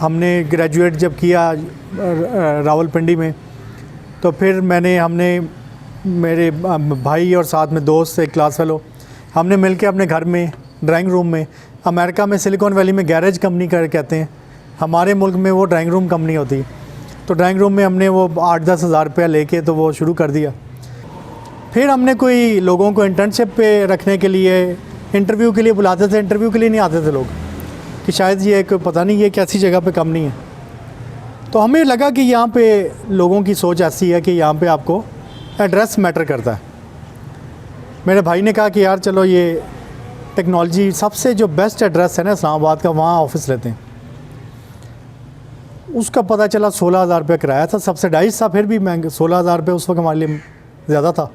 हमने ग्रेजुएट जब किया रावलपिंडी में, तो फिर हमने मेरे भाई और साथ में दोस्त एक क्लास फेलो, हमने मिलके अपने घर में ड्राइंग रूम में, अमेरिका में सिलिकॉन वैली में गैरेज कंपनी कर कहते हैं, हमारे मुल्क में वो ड्राइंग रूम कंपनी होती है। तो ड्राइंग रूम में हमने वो 8-10 हज़ार रुपया लेके तो वो शुरू कर दिया। फिर हमने कोई लोगों को इंटर्नशिप पे रखने के लिए, इंटरव्यू के लिए बुलाते थे, इंटरव्यू के लिए नहीं आते थे लोग कि शायद ये एक पता नहीं ये कैसी जगह पे कंपनी है। तो हमें लगा कि यहाँ पे लोगों की सोच ऐसी है कि यहाँ पे आपको एड्रेस मैटर करता है। मेरे भाई ने कहा कि यार चलो ये टेक्नोलॉजी सबसे जो बेस्ट एड्रेस है ना इस्लामाबाद का, वहाँ ऑफिस लेते हैं। उसका पता चला 16,000 रुपये किराया था, सब्सिडाइज था, फिर भी महंगा 16,000 रुपये उस वक्त हमारे लिए ज़्यादा था।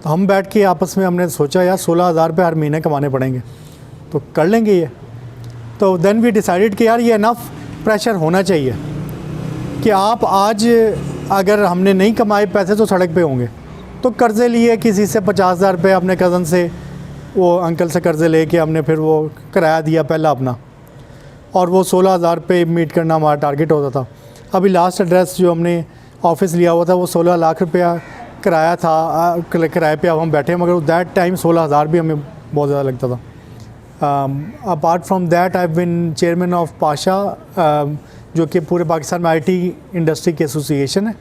तो हम बैठ के आपस में हमने सोचा यार 16,000 रुपये हर महीने कमाने पड़ेंगे तो कर लेंगे ये। तो देन वी डिसाइडेड कि यार ये इनफ प्रेशर होना चाहिए कि आप आज अगर हमने नहीं कमाए पैसे तो सड़क पे होंगे। तो कर्ज़े लिए किसी से 50,000 रुपये, अपने कज़न से, वो अंकल से कर्ज़े लेके हमने फिर वो किराया दिया पहला अपना, और वो 16,000 रुपये मीट करना हमारा टारगेट होता था। अभी लास्ट एड्रेस जो हमने ऑफिस लिया हुआ था वो 16 लाख रुपया किराया था, किराए पे अब हम बैठे हैं, मगर दैट टाइम 16,000 भी हमें बहुत ज़्यादा लगता था। Apart from that I have been chairman of PASHA, जो कि पूरे पाकिस्तान में आईटी इंडस्ट्री की एसोसिएशन है।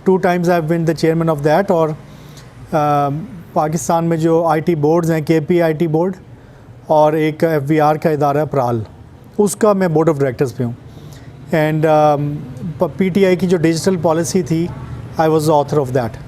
2 times I have been the chairman of that. और पाकिस्तान में जो आईटी बोर्ड्स हैं, KPIT बोर्ड और एक FBR का इदारा है प्राल, उसका मैं बोर्ड ऑफ डायरेक्टर्स पे हूँ। एंड PTI की जो डिजिटल पॉलिसी थी, I was the author of that.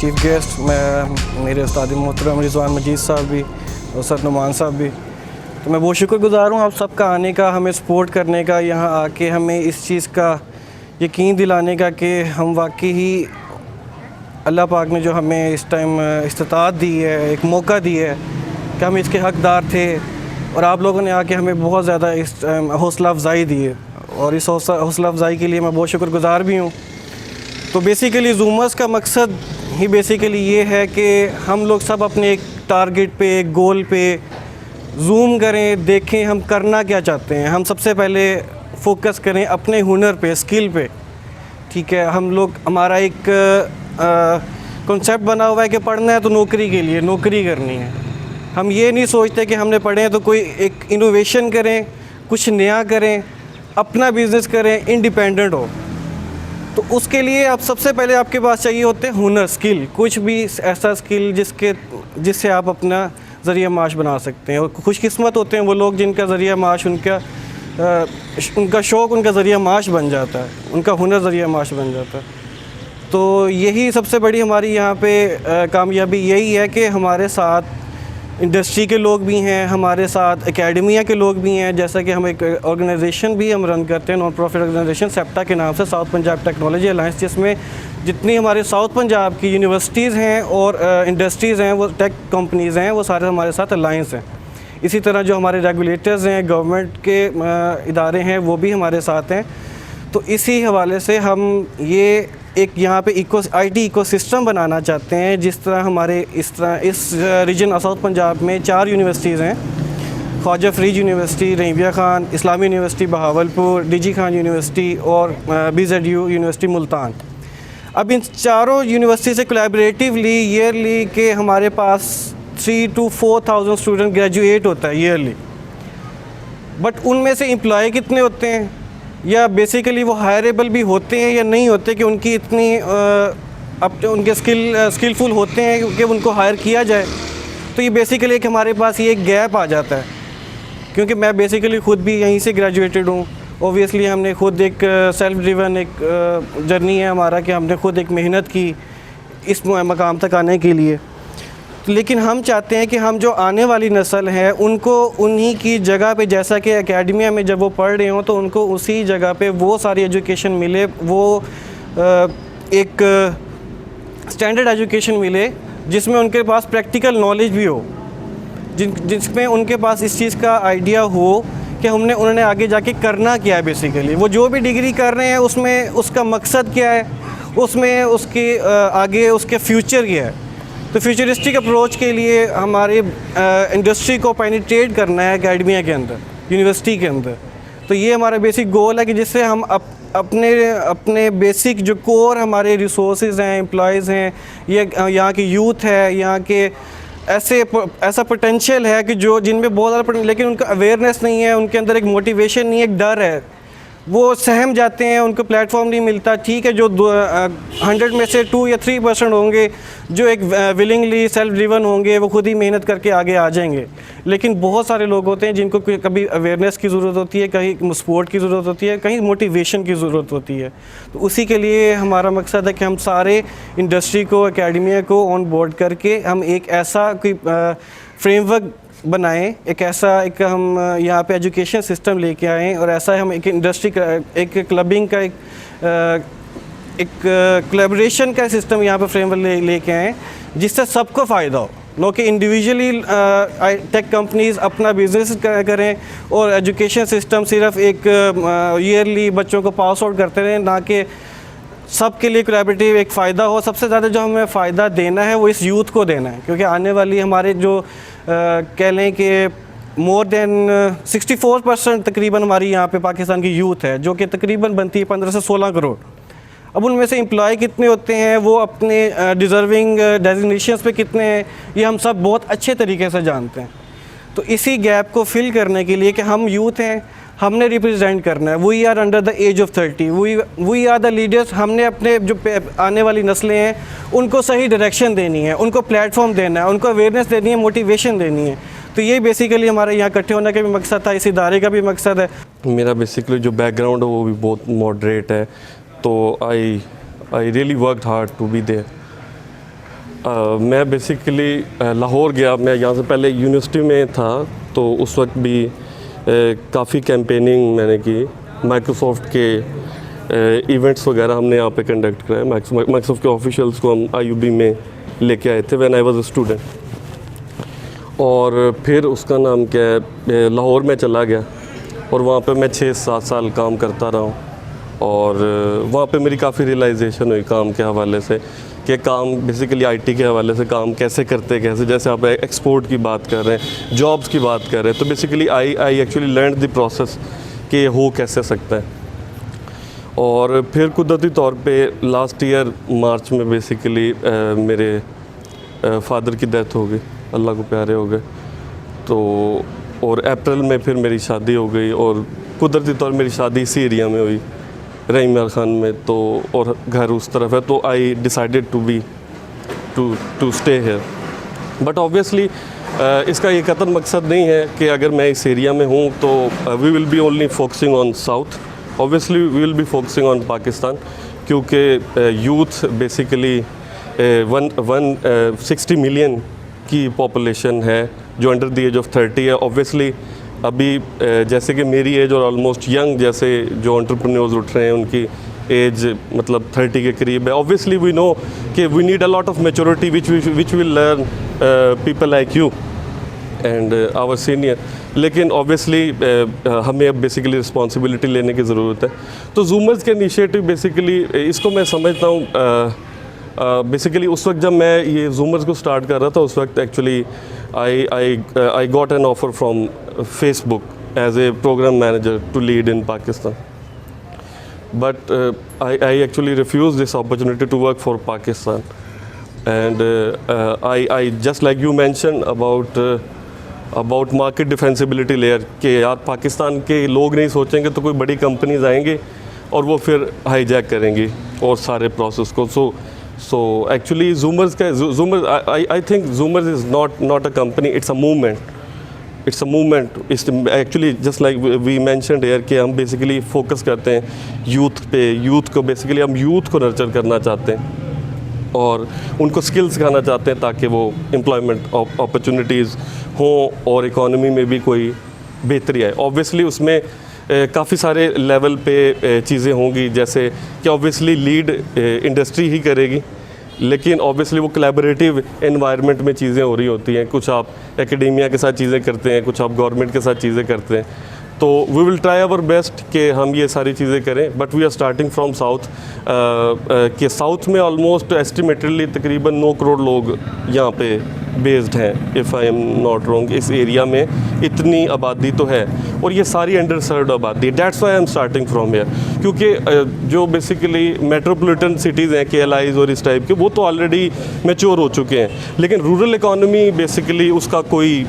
Chief guest मैं मेरे उस्ताद मोहतरम रिज़वान मजीद साहब भी और सर नुमान साहब भी, तो मैं बहुत शुक्रगुज़ार हूँ आप सबका आने का, हमें सपोर्ट करने का, यहाँ आके हमें इस चीज़ का यकीन दिलाने का कि हम वाकई ही अल्लाह पाक ने जो हमें इस टाइम इस्तिताअत दी है, एक मौका दी है कि हम इसके हक़दार थे, और आप लोगों ने आके हमें बहुत ज़्यादा इस हौसला अफजाई दी है, और इस हौसला अफजाई के लिए मैं बहुत शुक्रगुज़ार भी हूँ। तो बेसिकली जूमर्स का मकसद ही बेसिकली ये है कि हम लोग सब अपने एक टारगेट पे, एक गोल पे जूम करें, देखें हम करना क्या चाहते हैं। हम सबसे पहले फोकस करें अपने हुनर पे, स्किल पे, ठीक है। हम लोग, हमारा एक कॉन्सेप्ट बना हुआ है कि पढ़ना है तो नौकरी के लिए नौकरी करनी है। हम ये नहीं सोचते कि हमने पढ़े हैं तो कोई एक इनोवेशन करें, कुछ नया करें, अपना बिज़नेस करें, इंडिपेंडेंट हो। तो उसके लिए आप सबसे पहले आपके पास चाहिए होते हैं हुनर, स्किल, कुछ भी ऐसा स्किल जिससे आप अपना ज़रिया माश बना सकते हैं। और खुशकिस्मत होते हैं वो लोग जिनका ज़रिया माश, उनका शौक़ उनका ज़रिया माश बन जाता है, उनका हुनर ज़रिया माश बन जाता है। तो यही सबसे बड़ी हमारी यहाँ पे कामयाबी यही है कि हमारे साथ इंडस्ट्री के लोग भी हैं, हमारे साथ एकेडमिया के लोग भी हैं। जैसा कि हम एक ऑर्गेनाइजेशन भी हम रन करते हैं, नॉन प्रॉफिट ऑर्गेनाइजेशन सेप्टा के नाम से, साउथ पंजाब टेक्नोलॉजी अलायंस, जिसमें जितनी हमारे साउथ पंजाब की यूनिवर्सिटीज़ हैं और इंडस्ट्रीज़ हैं, वो टेक कंपनीज़ हैं, वो सारे हमारे साथ अलायंस हैं। इसी तरह जो हमारे रेगुलेटर्स हैं, गवर्नमेंट के इदारे हैं, वो भी हमारे साथ हैं। तो इसी हवाले से हम ये एक यहाँ पे आईटी इकोसिस्टम बनाना चाहते हैं, जिस तरह हमारे इस रीजन साउथ पंजाब में 4 यूनिवर्सिटीज़ हैं, ख्वाजा फरीद यूनिवर्सिटी, रहीबिया खान इस्लामी university Bahawalpur, DG Khan university और BZU यूनिवर्सिटी मुल्तान। अब इन चारों यूनिवर्सिटी से कोलैबोरेटिवली ईयरली के हमारे पास 3,000 to 4,000 स्टूडेंट ग्रेजुएट होता है ईयरली, बट उनमें से एम्प्लॉय कितने होते हैं या बेसिकली वो हायरेबल भी होते हैं या नहीं होते कि उनकी इतनी उनके स्किलफुल होते हैं कि उनको हायर किया जाए। तो ये बेसिकली एक हमारे पास ये एक गैप आ जाता है, क्योंकि मैं बेसिकली ख़ुद भी यहीं से ग्रेजुएटेड हूँ। ओबियसली हमने खुद एक सेल्फ ड्रिवन एक जर्नी है हमारा कि हमने खुद एक मेहनत की इस मकाम तक आने के लिए। लेकिन हम चाहते हैं कि हम जो आने वाली नस्ल है उनको उन्हीं की जगह पे, जैसा कि एकेडमिया में जब वो पढ़ रहे हों तो उनको उसी जगह पे वो सारी एजुकेशन मिले, वो एक स्टैंडर्ड एजुकेशन मिले जिसमें उनके पास प्रैक्टिकल नॉलेज भी हो, जिसमें उनके पास इस चीज़ का आइडिया हो कि उन्होंने आगे जाके करना क्या है। बेसिकली वो जो भी डिग्री कर रहे हैं उसमें उसका मकसद क्या है, उसमें उसके आगे उसके फ्यूचर क्या है। तो फ्यूचरिस्टिक अप्रोच के लिए हमारे इंडस्ट्री को पेनिट्रेट करना है एकेडमिया के अंदर, यूनिवर्सिटी के अंदर। तो ये हमारा बेसिक गोल है कि जिससे हम अपने बेसिक जो कोर हमारे रिसोर्सेज हैं, एम्प्लॉयज़ हैं, ये यहाँ की यूथ है, यहाँ के ऐसा पोटेंशियल है कि जो जिनमें बहुत ज़्यादा, लेकिन उनका अवेयरनेस नहीं है, उनके अंदर एक मोटिवेशन नहीं है, एक डर है, वो सहम जाते हैं, उनको प्लेटफॉर्म नहीं मिलता। ठीक है, जो 100 में से 2 या 3% होंगे जो एक विलिंगली सेल्फ ड्रिवन होंगे, वो खुद ही मेहनत करके आगे आ जाएंगे। लेकिन बहुत सारे लोग होते हैं जिनको कभी अवेयरनेस की ज़रूरत होती है, कहीं सपोर्ट की ज़रूरत होती है, कहीं मोटिवेशन की ज़रूरत होती है। तो उसी के लिए हमारा मकसद है कि हम सारे इंडस्ट्री को, एकेडमिया को ऑन बोर्ड करके हम एक ऐसा कोई फ्रेमवर्क बनाएं, एक हम यहाँ पे एजुकेशन सिस्टम लेके आएँ और ऐसा हम एक इंडस्ट्री का, एक क्लबिंग का, एक कोलैबोरेशन का सिस्टम यहाँ पे फ्रेमवर्क लेके आएँ जिससे सबको फ़ायदा हो। लोग कि इंडिविजुअली टेक कंपनीज़ अपना बिजनेस करें और एजुकेशन सिस्टम सिर्फ एक ईयरली बच्चों को पास आउट करते रहें, ना कि सबके लिए कोलैबोरेटिव एक फ़ायदा हो। सबसे ज़्यादा जो हमें फ़ायदा देना है वो इस यूथ को देना है, क्योंकि आने वाली हमारे जो कह लें कि मोर देन 64% तकरीबन हमारी यहाँ पे पाकिस्तान की यूथ है, जो कि तकरीबन बनती है 15 से 16 करोड़। अब उनमें से एम्प्लॉय कितने होते हैं, वो अपने डिज़र्विंग डेजिग्नेशंस पे कितने हैं, ये हम सब बहुत अच्छे तरीके से जानते हैं। तो इसी गैप को फिल करने के लिए कि हम यूथ हैं, हमने रिप्रेजेंट करना है। We are under the age of 30, we are the leaders. हमने अपने जो आने वाली नस्लें हैं उनको सही डायरेक्शन देनी है, उनको प्लेटफॉर्म देना है, उनको अवेयरनेस देनी है, मोटिवेशन देनी है। तो ये बेसिकली हमारे यहाँ इकट्ठे होने का भी मकसद था, इस इदारे का भी मकसद है। मेरा बेसिकली जो बैकग्राउंड है वो भी बहुत मॉडरेट है, तो I really worked hard to be there. मैं बेसिकली लाहौर गया, मैं यहाँ से पहले यूनिवर्सिटी में था, तो उस वक्त भी काफ़ी कैंपेनिंग मैंने की। माइक्रोसॉफ्ट के इवेंट्स वगैरह हमने यहाँ पे कंडक्ट कराए। माइक्रोसॉफ्ट के ऑफिशियल्स को हम IUB में लेके आए थे when I was a student. और फिर उसका नाम क्या है, लाहौर में चला गया और वहाँ पे मैं 6-7 साल काम करता रहा हूँ। और वहाँ पे मेरी काफ़ी रियलाइजेशन हुई काम के हवाले से कि काम बेसिकली IT के हवाले से काम कैसे करते, कैसे, जैसे आप एक्सपोर्ट की बात कर रहे हैं, जॉब्स की बात कर रहे हैं, तो basically I actually learn the process कि हो कैसे सकता है। और फिर कुदरती तौर पे लास्ट ईयर मार्च में बेसिकली मेरे फादर की डेथ हो गई, अल्लाह को प्यारे हो गए। तो और अप्रैल में फिर मेरी शादी हो गई, और कुदरती तौर मेरी शादी इसी एरिया में हुई, रहीम यार खान में, तो और घर उस तरफ है, तो I decided to stay here. But obviously इसका ये कतई मकसद नहीं है कि अगर मैं इस एरिया में हूँ तो we will be only focusing on south. Obviously we will be focusing on Pakistan, क्योंकि यूथ बेसिकली 160 मिलियन की पॉपुलेशन है जो अंडर द एज ऑफ 30 है। ऑब्वियसली अभी जैसे कि मेरी एज और ऑलमोस्ट यंग जैसे जो एंटरप्रेन्योर्स उठ रहे हैं उनकी एज मतलब 30 के करीब है। ऑब्वियसली वी नो कि we need a lot of maturity which will learn people like you and our senior. लेकिन ऑब्वियसली हमें अब बेसिकली रिस्पॉन्सिबिलिटी लेने की ज़रूरत है। तो जूमर्स के इनिशिएटिव बेसिकली इसको मैं समझता हूँ बेसिकली उस वक्त जब मैं ये जूमर्स को स्टार्ट कर रहा था उस वक्त actually I got an offer from Facebook as a program manager to lead in Pakistan. but I actually refused this opportunity to work for Pakistan. And I just like you mentioned about market defensibility layer कि यार पाकिस्तान के लोग नहीं सोचेंगे तो कोई बड़ी companies आएंगी और वो फिर हाईजैक करेंगी और सारे प्रोसेस को. So actually Zoomers I think Zoomers is not a company, it's a movement. It's a movement. It's actually just like we mentioned here कि हम basically focus करते हैं यूथ पे. यूथ को basically हम यूथ को नर्चर करना चाहते हैं और उनको स्किल्स सिखाना चाहते हैं ताकि वो एम्प्लॉयमेंट अपॉर्चुनिटीज़ हों और इकोनॉमी में भी कोई बेहतरी आए. ऑब्वियसली उसमें काफ़ी सारे लेवल पे चीज़ें होंगी, जैसे कि ऑब्वियसली लीड इंडस्ट्री ही करेगी, लेकिन ऑब्वियसली वो कोलैबोरेटिव एनवायरनमेंट में चीज़ें हो रही होती हैं. कुछ आप एकेडेमिया के साथ चीज़ें करते हैं, कुछ आप गवर्नमेंट के साथ चीज़ें करते हैं. तो we will try our best कि हम ये सारी चीज़ें करें. But we are starting from south कि साउथ में ऑलमोस्ट एस्टिमेटेडली तकरीबन 9 करोड़ लोग यहाँ पे बेस्ड हैं, if I am not wrong. इस एरिया में इतनी आबादी तो है और ये सारी अंडर सर्व्ड आबादी. That's why I am starting from here, क्योंकि जो बेसिकली मेट्रोपॉलिटन सिटीज़ हैं KLIs और इस टाइप के, वो तो ऑलरेडी मैच्योर हो चुके हैं, लेकिन रूरल इकॉनमी बेसिकली उसका कोई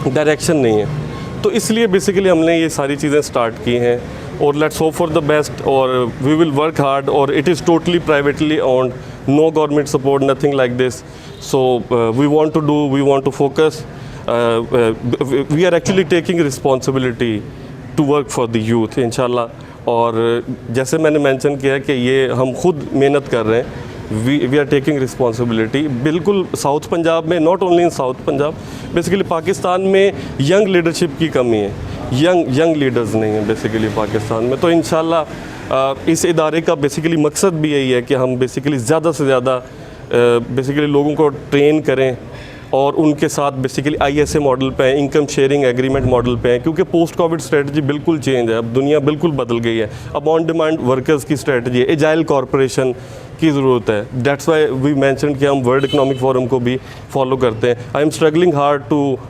डायरेक्शन नहीं है. तो इसलिए बेसिकली हमने ये सारी चीज़ें स्टार्ट की हैं और let's hope for the best और वी विल वर्क हार्ड. और it is totally privately owned, no government support, nothing like this. So we want to focus. We are actually taking responsibility to work for the youth इंशाल्लाह. और जैसे मैंने mention किया कि ये हम खुद मेहनत कर रहे हैं, वी आर टेकिंग रिस्पॉन्सिबिलिटी. बिल्कुल साउथ पंजाब में, not only in south Punjab, basically Pakistan में यंग लीडरशिप की कमी है. यंग लीडर्स नहीं है बेसिकली पाकिस्तान में. तो इंशाल्लाह इस इदारे का बेसिकली मकसद भी यही है कि हम बेसिकली ज़्यादा से ज़्यादा बेसिकली लोगों को ट्रेन करें और उनके साथ बेसिकली ISA मॉडल पे हैं, इनकम शेयरिंग एग्रीमेंट मॉडल पे हैं, क्योंकि पोस्ट कोविड स्ट्रेटजी बिल्कुल चेंज है. अब दुनिया बिल्कुल बदल गई है. अब ऑन डिमांड वर्कर्स की स्ट्रेटजी है, एजाइल कॉरपोरेशन की ज़रूरत है. दैट्स वाई वी मेंशन कि हम वर्ल्ड इकोनॉमिक फोरम को भी फॉलो करते हैं. I am struggling hard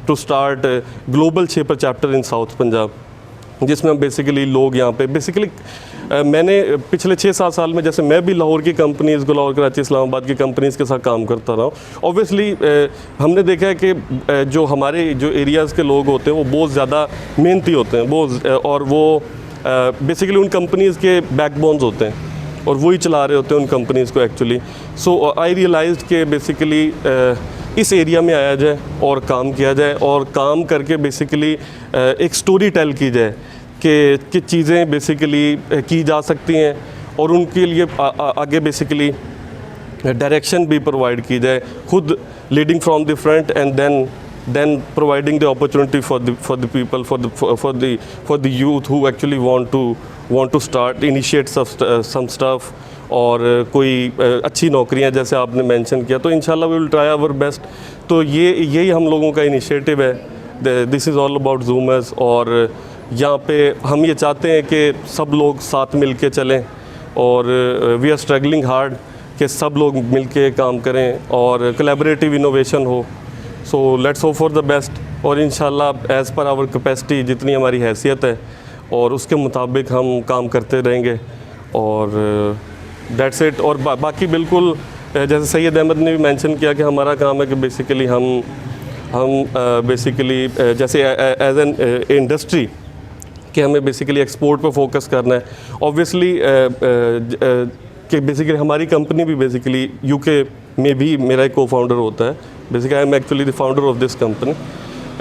to start global shaper chapter in south Punjab, जिसमें हम बेसिकली लोग यहाँ पे बेसिकली मैंने पिछले 6-7 साल में, जैसे मैं भी लाहौर की कंपनीज़, लाहौर कराची इस्लामाबाद की कंपनीज़ के साथ काम करता रहा हूँ. ऑब्वियसली हमने देखा है कि जो हमारे जो एरियाज़ के लोग होते हैं वो बहुत ज़्यादा मेहनती होते हैं, बहुत, और वो बेसिकली उन कंपनीज़ के बैकबोन्स होते हैं और वही चला रहे होते हैं उन कंपनीज़ को एक्चुअली. सो आई रियलाइज्ड कि बेसिकली इस एरिया में आया जाए और काम किया जाए और काम करके बेसिकली एक स्टोरी टेल की जाए कि चीज़ें बेसिकली की जा सकती हैं और उनके लिए आगे बेसिकली डायरेक्शन भी प्रोवाइड की जाए, खुद leading from the front and then providing the opportunity for the people, for the youth who actually want to start, initiate some stuff. और कोई अच्छी नौकरियां जैसे आपने मेंशन किया, तो इंशाल्लाह we will try our best. तो यही हम लोगों का इनिशिएटिव है. This is all about Zoomers. और यहाँ पे हम ये चाहते हैं कि सब लोग साथ मिल के चलें और वी आर स्ट्रगलिंग हार्ड कि सब लोग मिल के काम करें और कोलैबोरेटिव इनोवेशन हो. So let's hope for the best और इंशाल्लाह एज़ पर आवर कैपेसिटी, जितनी हमारी हैसियत है और उसके मुताबिक हम काम करते रहेंगे. और दैट्स इट. और बाकी बिल्कुल जैसे सैयद अहमद ने भी मेंशन किया कि हमारा काम है कि बेसिकली हम बेसिकली जैसे एज एन इंडस्ट्री कि हमें बेसिकली एक्सपोर्ट पर फोकस करना है. ऑब्वियसली कि बेसिकली हमारी कंपनी भी बेसिकली UK में भी मेरा एक को-फाउंडर होता है. Basically I am actually the founder of this company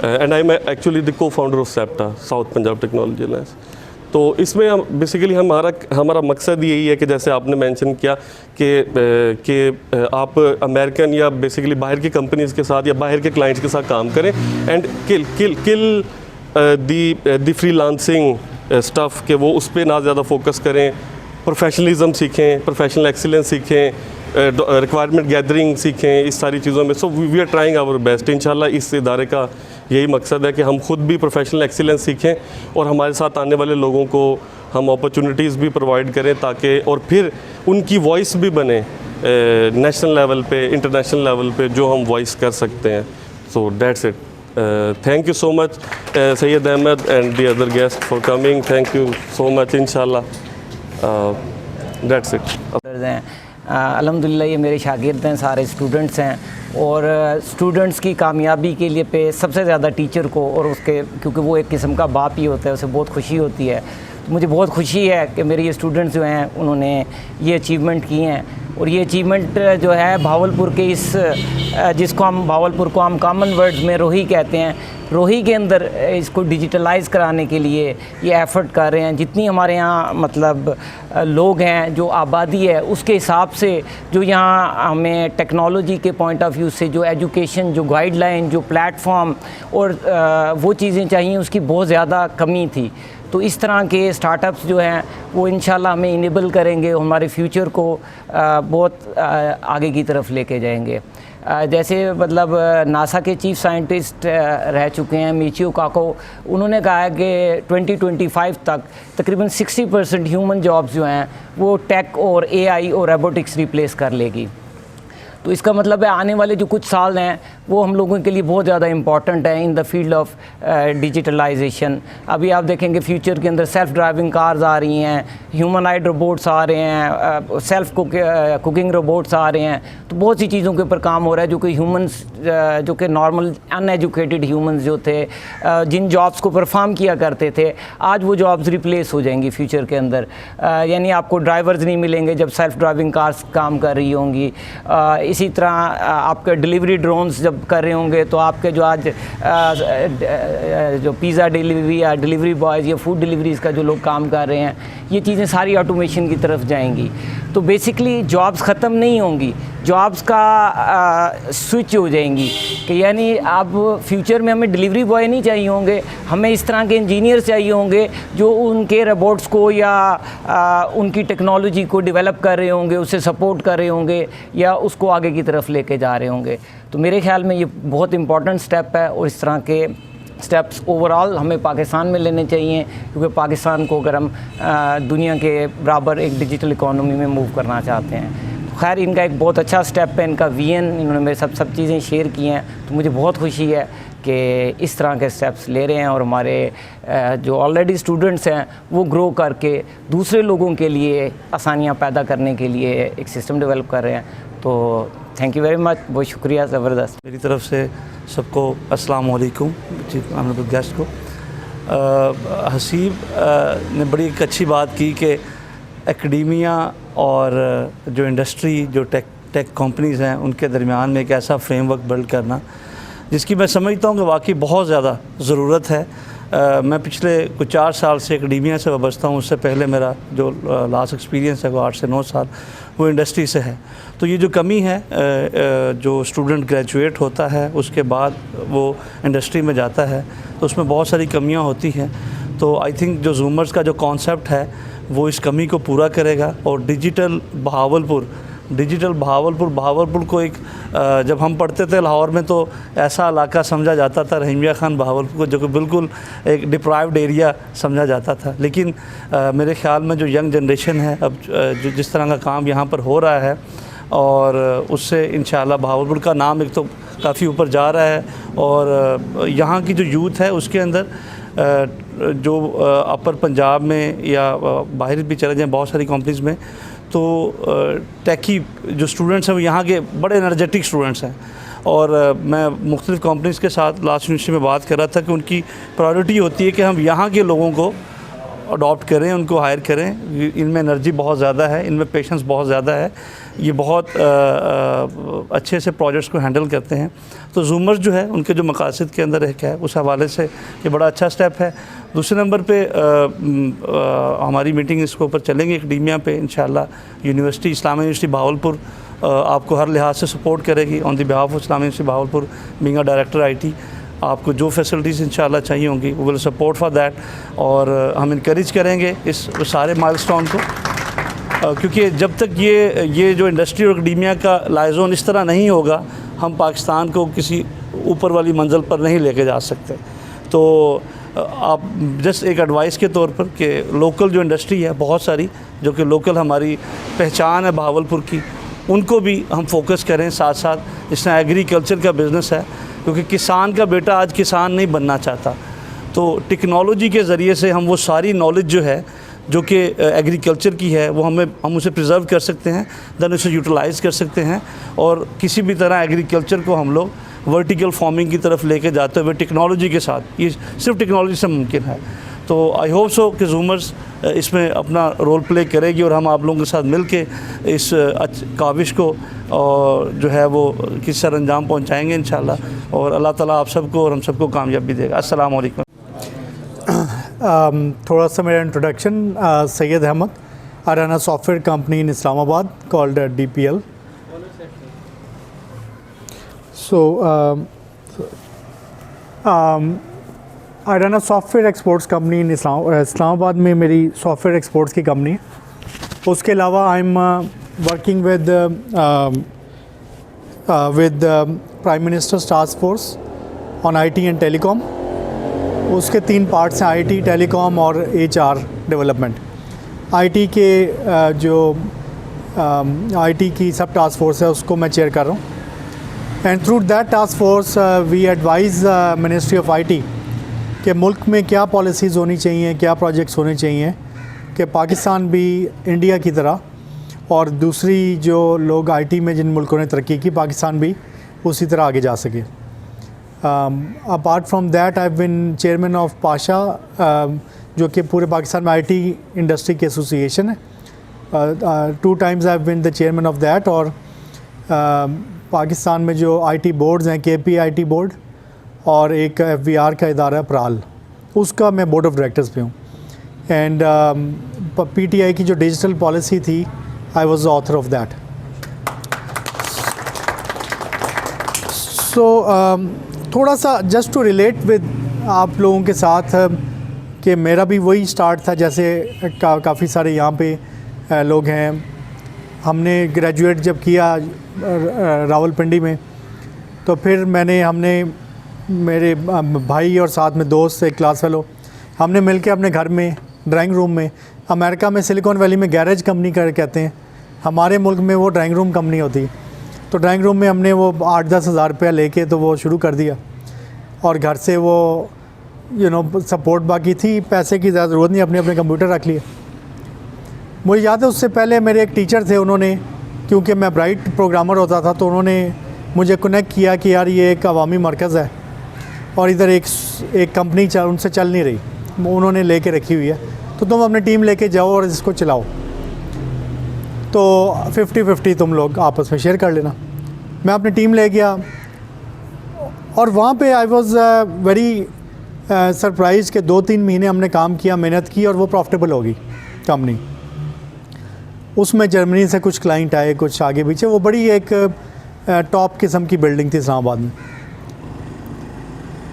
and I am actually the co-founder of SEPTA, south Punjab technology alliance. तो इसमें हम बेसिकली हमारा मकसद यही है कि जैसे आपने मेंशन किया कि आप अमेरिकन या बेसिकली बाहर की कंपनीज़ के साथ या बाहर के क्लाइंट्स के साथ काम करें and kill the freelancing stuff के वो उस पर ना ज़्यादा फोकस करें, प्रोफेशनलिज्म सीखें, प्रोफेशनल एक्सीलेंस सीखें, रिक्वायरमेंट गैदरिंग सीखें, इस सारी चीज़ों में. So we are trying our best. इंशाल्लाह इस इदारे का यही मकसद है कि हम खुद भी प्रोफेशनल एक्सीलेंस सीखें और हमारे साथ आने वाले लोगों को हम अपॉर्चुनिटीज़ भी प्रोवाइड करें ताकि और फिर उनकी वॉइस भी बने नेशनल लेवल पे, इंटरनेशनल लेवल पे, जो हम वॉइस कर सकते हैं. So that's it. Thank you so much Sayyid Ahmed and the other guests for coming. Thank you so much. Inshallah that's it. हैं अल्हम्दुलिल्लाह ये मेरे शागिर्द हैं, सारे स्टूडेंट्स हैं और स्टूडेंट्स की कामयाबी के लिए पे सबसे ज़्यादा टीचर को और उसके, क्योंकि वो एक किस्म का बाप ही होता है, उसे बहुत खुशी होती है। तो मुझे बहुत खुशी है कि मेरे ये स्टूडेंट्स जो हैं उन्होंने ये अचीवमेंट की हैं और ये अचीवमेंट जो है भावलपुर के इस जिसको हम भावलपुर को हम कॉमन वर्ड्स में रोही कहते हैं, रोही के अंदर इसको डिजिटलाइज़ कराने के लिए ये एफ़र्ट कर रहे हैं। जितनी हमारे यहाँ मतलब लोग हैं, जो आबादी है, उसके हिसाब से जो यहाँ हमें टेक्नोलॉजी के पॉइंट ऑफ व्यू से जो एजुकेशन, जो गाइडलाइन, जो प्लेटफॉर्म और वो चीज़ें चाहिए, उसकी बहुत ज़्यादा कमी थी। तो इस तरह के स्टार्टअप्स जो हैं वो इंशाल्लाह हमें इनेबल करेंगे, हमारे फ्यूचर को बहुत आगे की तरफ लेके जाएंगे। जैसे मतलब नासा के चीफ साइंटिस्ट रह चुके हैं मिचियो काको, उन्होंने कहा है कि 2025 तक तकरीबन 60% ह्यूमन जॉब्स जो हैं वो टेक और एआई और रोबोटिक्स रिप्लेस कर लेगी। तो इसका मतलब है आने वाले जो कुछ साल हैं वो हम लोगों के लिए बहुत ज़्यादा इम्पॉर्टेंट है in the field of digitalisation. अभी आप देखेंगे फ्यूचर के अंदर सेल्फ ड्राइविंग कार्स आ रही हैं, ह्यूमनॉइड रोबोट्स आ रहे हैं, सेल्फ कुकिंग रोबोट्स आ रहे हैं। तो बहुत सी चीज़ों के ऊपर काम हो रहा है जो कि ह्यूमंस, जो कि नॉर्मल अनएजुकेटेड ह्यूमंस जो थे, जिन जॉब्स को परफॉर्म किया करते थे, आज वो जॉब्स रिप्लेस हो जाएंगी फ्यूचर के अंदर। यानी आपको ड्राइवर्स नहीं मिलेंगे जब सेल्फ ड्राइविंग कार्स काम कर रही होंगी। इसी तरह आपके डिलीवरी ड्रोन्स जब कर रहे होंगे तो आपके जो आज जो पिज़्ज़ा डिलीवरी या डिलीवरी बॉयज़ या फूड डिलीवरीज़ का जो लोग काम कर रहे हैं, ये चीज़ें सारी ऑटोमेशन की तरफ जाएंगी। तो बेसिकली जॉब्स ख़त्म नहीं होंगी, जॉब्स का स्विच हो जाएंगी कि यानी अब फ्यूचर में हमें डिलीवरी बॉय नहीं चाहिए होंगे, हमें इस तरह के इंजीनियर्स चाहिए होंगे जो उनके रोबोट्स को या उनकी टेक्नोलॉजी को डेवलप कर रहे होंगे, उसे सपोर्ट कर रहे होंगे या उसको आगे की तरफ लेके जा रहे होंगे। तो मेरे ख्याल में ये बहुत इंपॉर्टेंट स्टेप है और इस तरह के स्टेप्स ओवरऑल हमें पाकिस्तान में लेने चाहिए, क्योंकि पाकिस्तान को अगर हम दुनिया के बराबर एक डिजिटल इकोनॉमी में मूव करना चाहते हैं। खैर इनका एक बहुत अच्छा स्टेप है, इनका विजन, इन्होंने मेरे सब चीज़ें शेयर की हैं। तो मुझे बहुत खुशी है कि इस तरह के स्टेप्स ले रहे हैं और हमारे जो ऑलरेडी स्टूडेंट्स हैं वो ग्रो करके दूसरे लोगों के लिए आसानियाँ पैदा करने के लिए एक सिस्टम डेवलप कर रहे हैं। तो थैंक यू वेरी मच, बहुत शुक्रिया, ज़बरदस्त। मेरी तरफ से सबको अस्सलाम वालेकुम, चीफ ऑनरेबल गेस्ट को। हसीब ने बड़ी एक अच्छी बात की कि एकेडेमिया और जो इंडस्ट्री, जो टेक कंपनीज़ हैं, उनके दरमियान में एक ऐसा फ्रेमवर्क बिल्ड करना जिसकी मैं समझता हूँ कि वाकई बहुत ज़्यादा ज़रूरत है। मैं पिछले कुछ 4 साल से एकेडेमिया से वाबस्ता हूँ, उससे पहले मेरा जो लास्ट एक्सपीरियंस है वो 8 से 9 साल वो इंडस्ट्री से है। तो ये जो कमी है, जो स्टूडेंट ग्रेजुएट होता है उसके बाद वो इंडस्ट्री में जाता है, तो उसमें बहुत सारी कमियां होती हैं। तो आई थिंक जो जूमर्स का जो कॉन्सेप्ट है वो इस कमी को पूरा करेगा। और डिजिटल भावलपुर को एक जब हम पढ़ते थे लाहौर में तो ऐसा इलाका समझा जाता था रहीमिया खान भावलपुर को, जो कि बिल्कुल एक डिप्राइव्ड एरिया समझा जाता था। लेकिन मेरे ख्याल में जो यंग जनरेशन है अब जो जिस तरह का काम यहाँ पर हो रहा है और उससे इंशाल्लाह भावलपुर का नाम एक तो काफ़ी ऊपर जा रहा है। और यहाँ की जो यूथ है उसके अंदर जो अपर पंजाब में या बाहर भी चले जाएँ बहुत सारी कंपनीज़ में, तो टेकी जो स्टूडेंट्स हैं वो यहाँ के बड़े एनर्जेटिक स्टूडेंट्स हैं। और मैं मुख्तलिफ़ कंपनीज़ के साथ लास्ट यूनिवर्सिटी में बात कर रहा था कि उनकी प्रायोरिटी होती है कि हम यहाँ के लोगों को अडॉप्ट करें, उनको हायर करें। इनमें एनर्जी बहुत ज़्यादा है, इनमें पेशेंस बहुत ज़्यादा है, ये बहुत अच्छे से प्रोजेक्ट्स को हैंडल करते हैं। तो जूमर्स जो है उनके जो मकासद के अंदर एक है, उस हवाले से ये बड़ा अच्छा स्टेप है। दूसरे नंबर पे हमारी मीटिंग इसके ऊपर चलेंगे एकेडेमिया पे इंशाल्लाह। यूनिवर्सिटी इस्लामिक यूनिवर्सिटी भावलपुर आपको हर लिहाज से सपोर्ट करेगी on the behalf of Islamic university Bahawalpur, being a director IT। आपको जो फैसिलिटीज़ इंशाल्लाह चाहिए होंगी वो विल सपोर्ट फॉर दैट। और हम इनकरेज करेंगे इस सारे माइलस्टोन को, क्योंकि जब तक ये जो इंडस्ट्री और एकेडेमिया का लाइजोन इस तरह नहीं होगा, हम पाकिस्तान को किसी ऊपर वाली मंजिल पर नहीं लेके जा सकते। तो आप जस्ट एक एडवाइस के तौर पर कि लोकल जो इंडस्ट्री है बहुत सारी, जो कि लोकल हमारी पहचान है भावलपुर की, उनको भी हम फोकस करें। साथ साथ इसमें एग्रीकल्चर का बिज़नेस है, क्योंकि किसान का बेटा आज किसान नहीं बनना चाहता। तो टेक्नोलॉजी के ज़रिए से हम वो सारी नॉलेज जो है, जो कि एग्रीकल्चर की है, वो हम उसे प्रिजर्व कर सकते हैं, देन उसे यूटिलाइज़ कर सकते हैं और किसी भी तरह एग्रीकल्चर को हम लोग वर्टिकल फार्मिंग की तरफ लेके जाते हुए टेक्नोलॉजी के साथ, ये सिर्फ टेक्नोलॉजी से मुमकिन है। तो आई होप सो कि जूमर्स इसमें अपना रोल प्ले करेगी और हम आप लोगों के साथ मिलके इस काविश को और जो है वो किसी सर अंजाम पहुँचाएँगे इंशाल्लाह, और अल्लाह ताला आप सबको और हम सबको कामयाबी देगा। अस्सलाम वालेकुम। थोड़ा सा मेरा introduction, Syed Ahmed, I run a software company in Islamabad called DPL. So I run a software exports company in Islamabad में मेरी सॉफ्टवेयर एक्सपोर्ट्स की कंपनी है। उसके अलावा I am working with prime ministers task force on IT and telecom. उसके 3 parts हैं, IT, telecom और HR development. IT के जो IT की सब टास्क फोर्स है उसको मैं चेयर कर रहा हूँ। And through that task force we advise ministry of IT कि मुल्क में क्या पॉलिसीज़ होनी चाहिए, क्या प्रोजेक्ट्स होने चाहिए कि पाकिस्तान भी इंडिया की तरह और दूसरी जो लोग IT में जिन मुल्कों ने तरक्की की, पाकिस्तान भी उसी तरह आगे जा सके। Apart from that I have been chairman of PASHA, जो कि पूरे पाकिस्तान में IT इंडस्ट्री की एसोसिएशन है। 2 times I have been the chairman of that. और पाकिस्तान में जो IT बोर्ड्स हैं, KPIT बोर्ड और एक FBR का इदारा है प्राल, उसका मैं बोर्ड ऑफ डायरेक्टर्स पे हूँ। एंड PTI की जो डिजिटल पॉलिसी थी, I was the author of that. So थोड़ा सा जस्ट टू रिलेट विद आप लोगों के साथ कि मेरा भी वही स्टार्ट था जैसे काफ़ी सारे यहाँ पे लोग हैं। हमने ग्रेजुएट जब किया रावलपिंडी में, तो फिर हमने मेरे भाई और साथ में दोस्त, एक क्लास फेलो, हमने मिलके अपने घर में ड्राइंग रूम में, अमेरिका में सिलिकॉन वैली में गैरेज कंपनी कहते हैं, हमारे मुल्क में वो ड्राइंग रूम कंपनी होती है। तो ड्राइंग रूम में हमने वो 8-10 हज़ार रुपया लेके तो वो शुरू कर दिया, और घर से वो सपोर्ट बाकी थी, पैसे की ज़्यादा ज़रूरत नहीं, अपने कंप्यूटर रख लिए। मुझे याद है उससे पहले मेरे एक टीचर थे, उन्होंने, क्योंकि मैं ब्राइट प्रोग्रामर होता था, तो उन्होंने मुझे कनेक्ट किया कि यार ये एक अवामी मरकज़ है और इधर एक कंपनी उनसे चल नहीं रही, उन्होंने लेके रखी हुई है, तो तुम अपनी टीम लेके जाओ और इसको चलाओ, तो 50-50 तुम लोग आपस में शेयर कर लेना। मैं अपनी टीम ले गया और वहाँ पे आई वाज वेरी सरप्राइज़ कि 2-3 महीने हमने काम किया, मेहनत की, और वो प्रॉफिटेबल होगी कंपनी। उसमें जर्मनी से कुछ क्लाइंट आए, कुछ आगे पीछे, वो बड़ी एक टॉप किस्म की बिल्डिंग थी इस्लामाबाद में।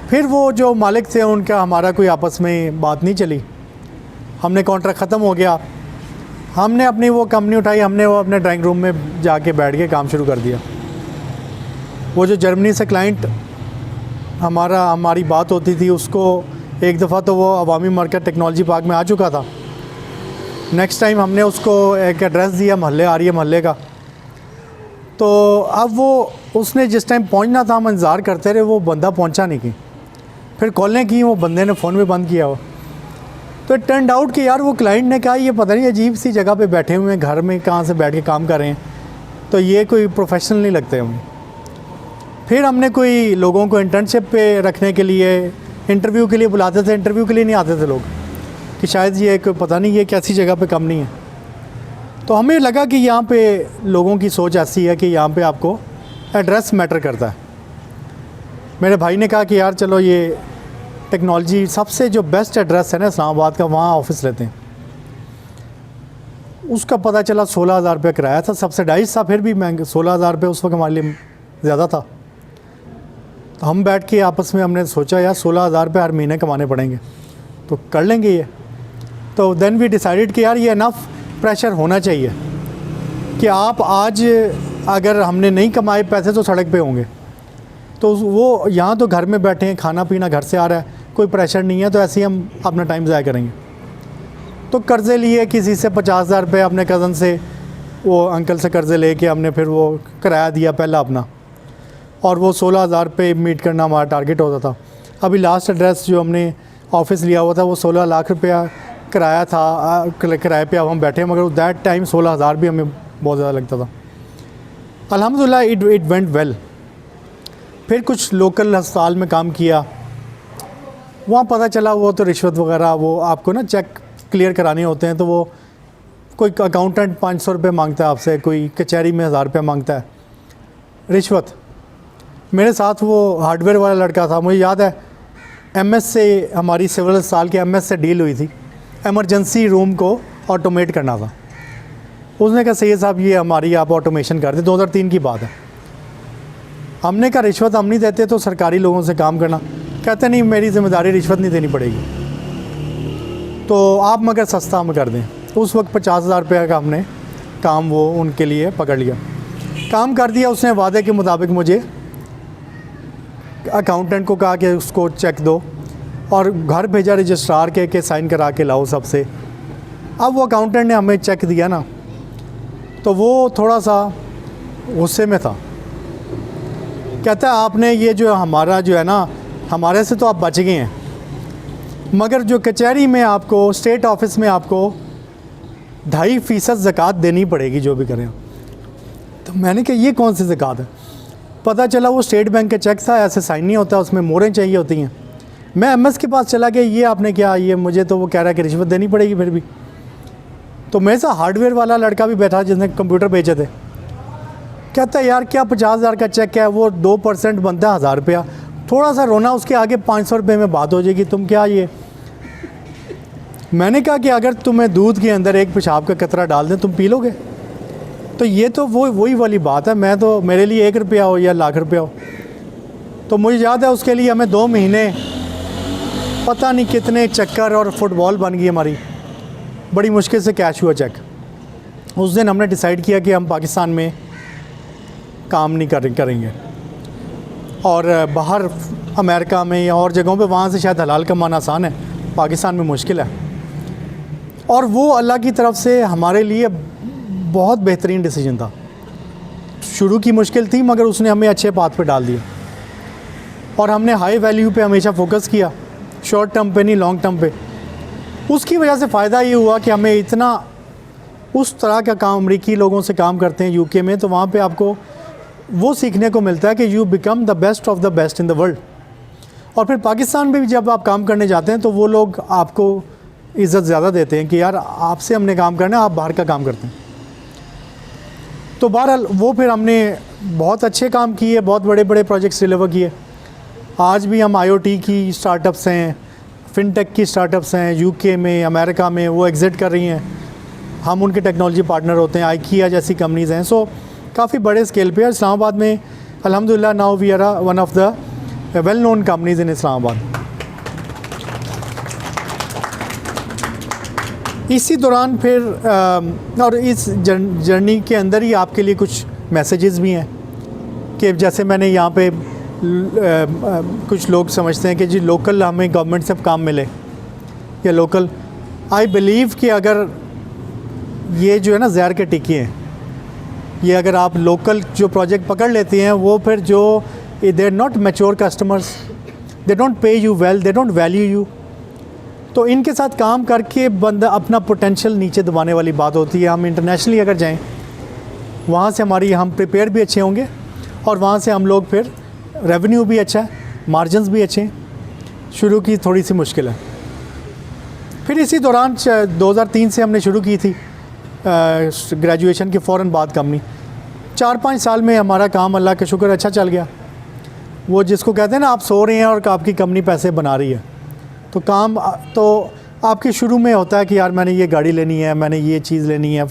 फिर वो जो मालिक थे उनका हमारा कोई आपस में बात नहीं चली, हमने कॉन्ट्रैक्ट ख़त्म हो गया, हमने अपनी वो कंपनी उठाई, हमने वो अपने ड्राइंग रूम में जाके बैठ के काम शुरू कर दिया। वो जो जर्मनी से क्लाइंट हमारी बात होती थी, उसको एक दफ़ा तो वो अवामी मार्केट टेक्नोलॉजी पार्क में आ चुका था। नेक्स्ट टाइम हमने उसको एक एड्रेस दिया मोहल्ले, आर्य मोहल्ले का, तो अब वो उसने जिस टाइम पहुंचना था हम इंतज़ार करते रहे, वो बंदा पहुंचा नहीं। की फिर कॉलें की, वो बंदे ने फ़ोन भी बंद किया हो। तो इट टर्न्ड आउट कि यार वो क्लाइंट ने कहा ये पता नहीं अजीब सी जगह पे बैठे हुए हैं, घर में कहाँ से बैठ के काम कर रहे हैं, तो ये कोई प्रोफेशनल नहीं लगते हमें। फिर हमने कोई लोगों को इंटर्नशिप पे रखने के लिए, इंटरव्यू के लिए बुलाते थे, इंटरव्यू के लिए नहीं आते थे लोग, कि शायद ये कोई पता नहीं ये कैसी जगह पे कंपनी है। तो हमें लगा कि यहाँ पे लोगों की सोच ऐसी है कि यहाँ पे आपको एड्रेस मैटर करता है। मेरे भाई ने कहा कि यार चलो ये टेक्नोलॉजी सबसे जो बेस्ट एड्रेस है ना इस्लामाबाद का, वहाँ ऑफिस लेते हैं। उसका पता चला 16,000 रुपये किराया था, सब्सिडाइज था, फिर भी महंगा 16,000 रुपये उस वक्त हमारे लिए ज़्यादा था। तो हम बैठ के आपस में हमने सोचा यार 16,000 रुपये हर महीने कमाने पड़ेंगे, तो कर लेंगे ये। तो देन वी डिसाइडेड कि यार ये इनफ प्रेशर होना चाहिए कि आप आज अगर हमने नहीं कमाए पैसे तो सड़क पे होंगे, तो वो यहाँ तो घर में बैठे हैं, खाना पीना घर से आ रहा है, कोई प्रेशर नहीं है, तो ऐसे ही हम अपना टाइम ज़ाया करेंगे। तो कर्ज़े लिए किसी से 50,000 रुपये, अपने कज़न से, वो अंकल से कर्ज़े लेके हमने फिर वो किराया दिया पहला अपना, और वो 16,000 रुपये मीट करना हमारा टारगेट होता था। अभी लास्ट एड्रेस जो हमने ऑफिस लिया हुआ था वो 16 लाख रुपया किराया था, किराए पे अब हम बैठे, मगर दैट टाइम 16,000 भी हमें बहुत ज़्यादा लगता था। अल्हम्दुलिल्लाह इट वेंट वेल। फिर कुछ लोकल अस्पताल में काम किया, वहाँ पता चला वो तो रिश्वत वगैरह, वो आपको ना चेक क्लियर कराने होते हैं, तो वो कोई अकाउंटेंट 500 रुपये मांगता है आपसे, कोई कचहरी में 1000 रुपये मांगता है, रिश्वत। मेरे साथ वो हार्डवेयर वाला लड़का था, मुझे याद है एमएस से, हमारी सिविल अस्पताल के एमएस से डील हुई थी, एमरजेंसी रूम को ऑटोमेट करना था। उसने कहा सैयद साहब ये हमारी आप ऑटोमेशन कर दें, 2003 की बात है। हमने कहा रिश्वत हम नहीं देते, तो सरकारी लोगों से काम करना। कहते नहीं मेरी ज़िम्मेदारी, रिश्वत नहीं देनी पड़ेगी, तो आप मगर सस्ता हम कर दें। उस वक्त 50,000 रुपये का हमने काम वो उनके लिए पकड़ लिया, काम कर दिया। उसने वादे के मुताबिक मुझे अकाउंटेंट को कहा कि उसको चेक दो, और घर भेजा रजिस्ट्रार के साइन करा के लाओ सबसे। अब वो अकाउंटेंट ने हमें चेक दिया ना, तो वो थोड़ा सा गुस्से में था। कहता है आपने ये जो हमारा जो है ना, हमारे से तो आप बच गए हैं, मगर जो कचहरी में आपको, स्टेट ऑफिस में आपको 2.5% ज़कात देनी पड़ेगी जो भी करें। तो मैंने कहा ये कौन सी ज़कात है? पता चला वो स्टेट बैंक का चेक था, ऐसे साइन नहीं होता, उसमें मोहरें चाहिए होती हैं। मैं एमएस के पास चला गया, ये आपने क्या, ये मुझे तो वो कह रहा है कि रिश्वत देनी पड़ेगी फिर भी। तो मेरे साथ हार्डवेयर वाला लड़का भी बैठा जिसने कंप्यूटर बेचे थे, कहता है यार क्या 50,000 का चेक है, वो 2% बनता है 1000 रुपया, थोड़ा सा रोना, उसके आगे 500 रुपये में बात हो जाएगी, तुम क्या ये। मैंने कहा कि अगर तुम्हें दूध के अंदर एक पेशाब का कतरा डाल दें तुम पी लोगे? तो ये तो वही वाली बात है। मैं तो, मेरे लिए 1 रुपया हो या लाख रुपया हो। तो मुझे याद है उसके लिए हमें 2 महीने पता नहीं कितने चक्कर और फुटबॉल बन गई हमारी, बड़ी मुश्किल से कैश हुआ चेक। उस दिन हमने डिसाइड किया कि हम पाकिस्तान में काम नहीं करेंगे, और बाहर अमेरिका में या और जगहों पे, वहाँ से शायद हलाल कमाना आसान है, पाकिस्तान में मुश्किल है। और वो अल्लाह की तरफ से हमारे लिए बहुत बेहतरीन डिसीजन था। शुरू की मुश्किल थी, मगर उसने हमें अच्छे पाथ पे डाल दिया, और हमने हाई वैल्यू पे हमेशा फोकस किया, शॉर्ट टर्म पे नहीं, लॉन्ग टर्म पे। उसकी वजह से फ़ायदा ये हुआ कि हमें इतना उस तरह का काम, अमरीकी लोगों से काम करते हैं यूके में, तो वहाँ पे आपको वो सीखने को मिलता है कि you become the best of the best in the world. और फिर पाकिस्तान में भी जब आप काम करने जाते हैं तो वो लोग आपको इज़्ज़त ज़्यादा देते हैं कि यार आपसे हमने काम करना है, आप बाहर का काम करते हैं। तो बहरहाल वो फिर हमने बहुत अच्छे काम किए, बहुत बड़े बड़े प्रोजेक्ट्स डिलीवर किए। आज भी हम IoT की स्टार्टअप्स हैं, फिनटेक की स्टार्टअप्स हैं, यूके में, अमेरिका में, वो एग्ज़िट कर रही हैं, हम उनके टेक्नोलॉजी पार्टनर होते हैं। IKEA जैसी कंपनीज़ हैं। सो काफ़ी बड़े स्केल पे है। इस्लामाबाद में अल्हम्दुलिल्लाह now we are one of the well known companies in Islamabad. इसी दौरान फिर और इस जर्नी के अंदर ही आपके लिए कुछ मैसेजेस भी हैं कि जैसे मैंने यहाँ पे कुछ लोग समझते हैं कि जी लोकल हमें गवर्नमेंट से काम मिले या लोकल। आई बिलीव कि अगर ये जो है ना जहर के टिक्के हैं, ये अगर आप लोकल जो प्रोजेक्ट पकड़ लेती हैं, वो फिर जो they are not mature customers, they don't pay you well, they don't value you. तो इनके साथ काम करके बंदा अपना पोटेंशियल नीचे दबाने वाली बात होती है। हम इंटरनेशनली अगर जाएं, वहाँ से हम प्रिपेयर भी अच्छे होंगे, और वहाँ से हम लोग फिर रेवेन्यू भी अच्छा है, मार्जिन्स भी अच्छे हैं। शुरू की थोड़ी सी मुश्किल है। फिर इसी दौरान 2003 से हमने शुरू की थी ग्रेजुएशन के फ़ौरन बाद कंपनी। 4-5 साल में हमारा काम अल्लाह का शुक्र अच्छा चल गया। वो जिसको कहते हैं ना आप सो रहे हैं और आपकी कंपनी पैसे बना रही है, तो काम तो आपके शुरू में होता है कि यार मैंने ये गाड़ी लेनी है, मैंने ये चीज़ लेनी है,